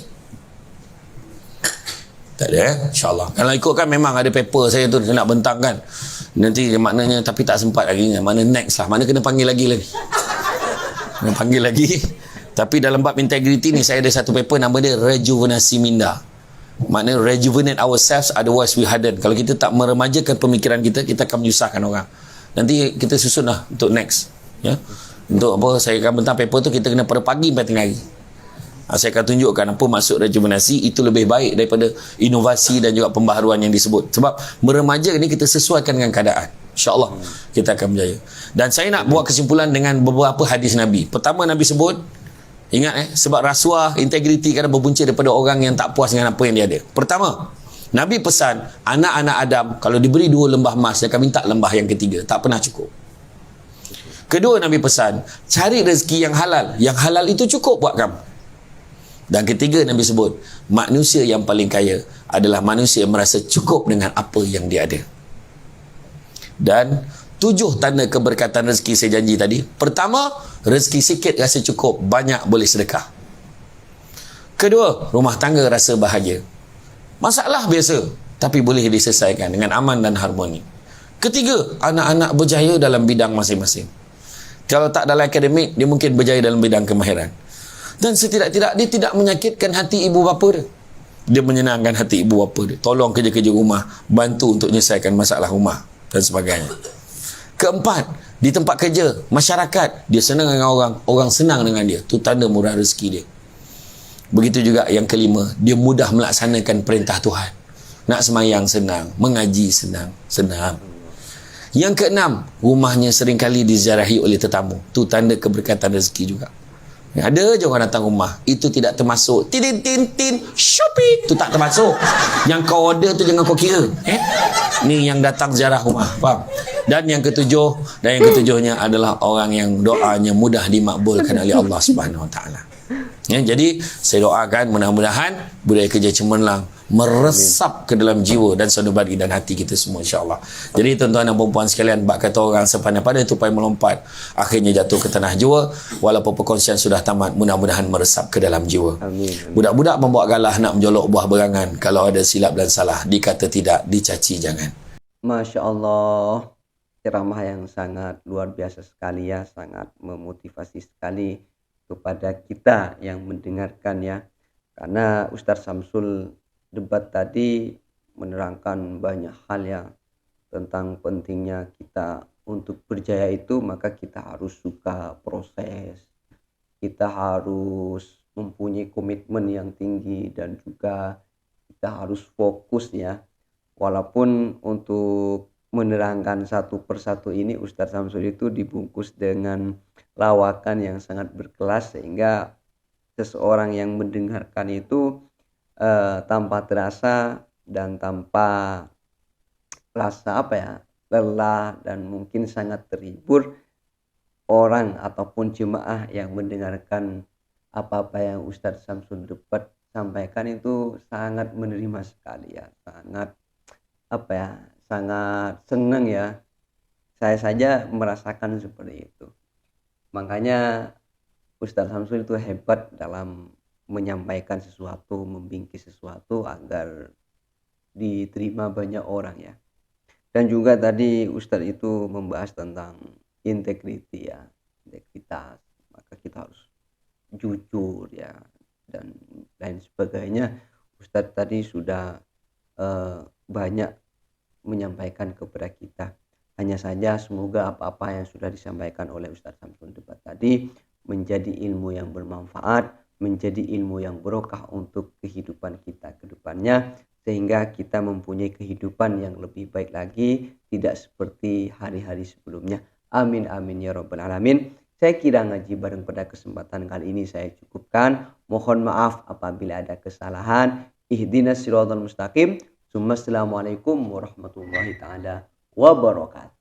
Tak ada ya, insyaAllah. Kalau ikutkan memang ada paper saya tu nak bentangkan. Nanti maknanya tapi tak sempat lagi. Mana next lah. Mana kena panggil lagi. Kena panggil lagi. Tapi dalam bab integriti ni saya ada satu paper nama dia rejuvenasi minda. Maknanya rejuvenate ourselves, otherwise we harden. Kalau kita tak meremajakan pemikiran kita, kita akan menyusahkan orang. Nanti kita susun lah untuk next. Ya. Untuk apa saya akan bentang paper tu kita kena pada pagi sampai tengah hari. Saya akan tunjukkan apa maksud rejuvenasi. Itu lebih baik daripada inovasi dan juga pembaharuan yang disebut. Sebab meremaja ni kita sesuaikan dengan keadaan. InsyaAllah kita akan berjaya. Dan saya nak buat kesimpulan dengan beberapa hadis Nabi. Pertama Nabi sebut, ingat sebab rasuah, integriti kadang berpunca daripada orang yang tak puas dengan apa yang dia ada. Pertama, Nabi pesan anak-anak Adam kalau diberi 2 lembah emas dia akan minta lembah yang ketiga. Tak pernah cukup. Kedua, Nabi pesan cari rezeki yang halal. Yang halal itu cukup buat kamu. Dan ketiga, Nabi sebut manusia yang paling kaya adalah manusia yang merasa cukup dengan apa yang dia ada. Dan 7 tanda keberkatan rezeki saya janji tadi. Pertama, rezeki sikit rasa cukup, banyak boleh sedekah. Kedua, rumah tangga rasa bahagia. Masalah biasa, tapi boleh diselesaikan dengan aman dan harmoni. Ketiga, anak-anak berjaya dalam bidang masing-masing. Kalau tak dalam akademik, dia mungkin berjaya dalam bidang kemahiran. Dan setidak-tidak dia tidak menyakitkan hati ibu bapa dia. Dia menyenangkan hati ibu bapa dia. Tolong kerja-kerja rumah, bantu untuk menyelesaikan masalah rumah dan sebagainya. Keempat, di tempat kerja, masyarakat, dia senang dengan orang, orang senang dengan dia. Itu tanda murah rezeki dia. Begitu juga yang kelima, dia mudah melaksanakan perintah Tuhan. Nak semayang senang, mengaji senang. Yang keenam, rumahnya seringkali diziarahi oleh tetamu. Itu tanda keberkatan rezeki juga. Ada je orang datang rumah, itu tidak termasuk tin Shopee, itu tak termasuk. Yang kau order tu jangan kau kira. Ni yang datang ziarah rumah, faham? Dan yang ketujuhnya adalah orang yang doanya mudah dimakbulkan oleh Allah Subhanahu Wa Taala. Ya, jadi saya doakan mudah-mudahan budaya kerja cemerlang meresap ke dalam jiwa dan sanubari dan hati kita semua, insya-Allah. Jadi tuan-tuan dan puan-puan sekalian, bak kata orang sepandai-pandai tupai melompat, akhirnya jatuh ke tanah jiwa. Walaupun perkongsian sudah tamat, mudah-mudahan meresap ke dalam jiwa. Amin. Budak-budak membawa galah nak menjolok buah berangan. Kalau ada silap dan salah, dikata tidak, dicaci jangan. Masya Allah, ceramah yang sangat luar biasa sekali ya, sangat memotivasi sekali kepada kita yang mendengarkan ya. Karena Ustaz Samsul debat tadi menerangkan banyak hal ya tentang pentingnya kita untuk berjaya itu, maka kita harus suka proses, kita harus mempunyai komitmen yang tinggi dan juga kita harus fokus ya. Walaupun untuk menerangkan satu persatu ini Ustaz Samsul itu dibungkus dengan lawakan yang sangat berkelas sehingga seseorang yang mendengarkan itu tanpa terasa dan tanpa rasa lelah dan mungkin sangat terhibur, orang ataupun jemaah yang mendengarkan apa-apa yang Ustaz Samsul debat sampaikan itu sangat menerima sekali ya, sangat senang ya. Saya saja merasakan seperti itu. Makanya Ustaz Samsul itu hebat dalam menyampaikan sesuatu, membingkis sesuatu agar diterima banyak orang ya. Dan juga tadi Ustaz itu membahas tentang integriti ya, integritas. Maka kita harus jujur ya dan lain sebagainya. Ustaz tadi sudah banyak menyampaikan kepada kita. Hanya saja semoga apa-apa yang sudah disampaikan oleh Ustaz Samsul debat tadi menjadi ilmu yang bermanfaat, menjadi ilmu yang barokah untuk kehidupan kita ke depannya, sehingga kita mempunyai kehidupan yang lebih baik lagi, tidak seperti hari-hari sebelumnya. Amin amin ya rabbal alamin. Saya kira ngaji bareng pada kesempatan kali ini saya cukupkan. Mohon maaf apabila ada kesalahan. Ihdinas siratal mustaqim. Assalamualaikum warahmatullahi taala wabarakatuh.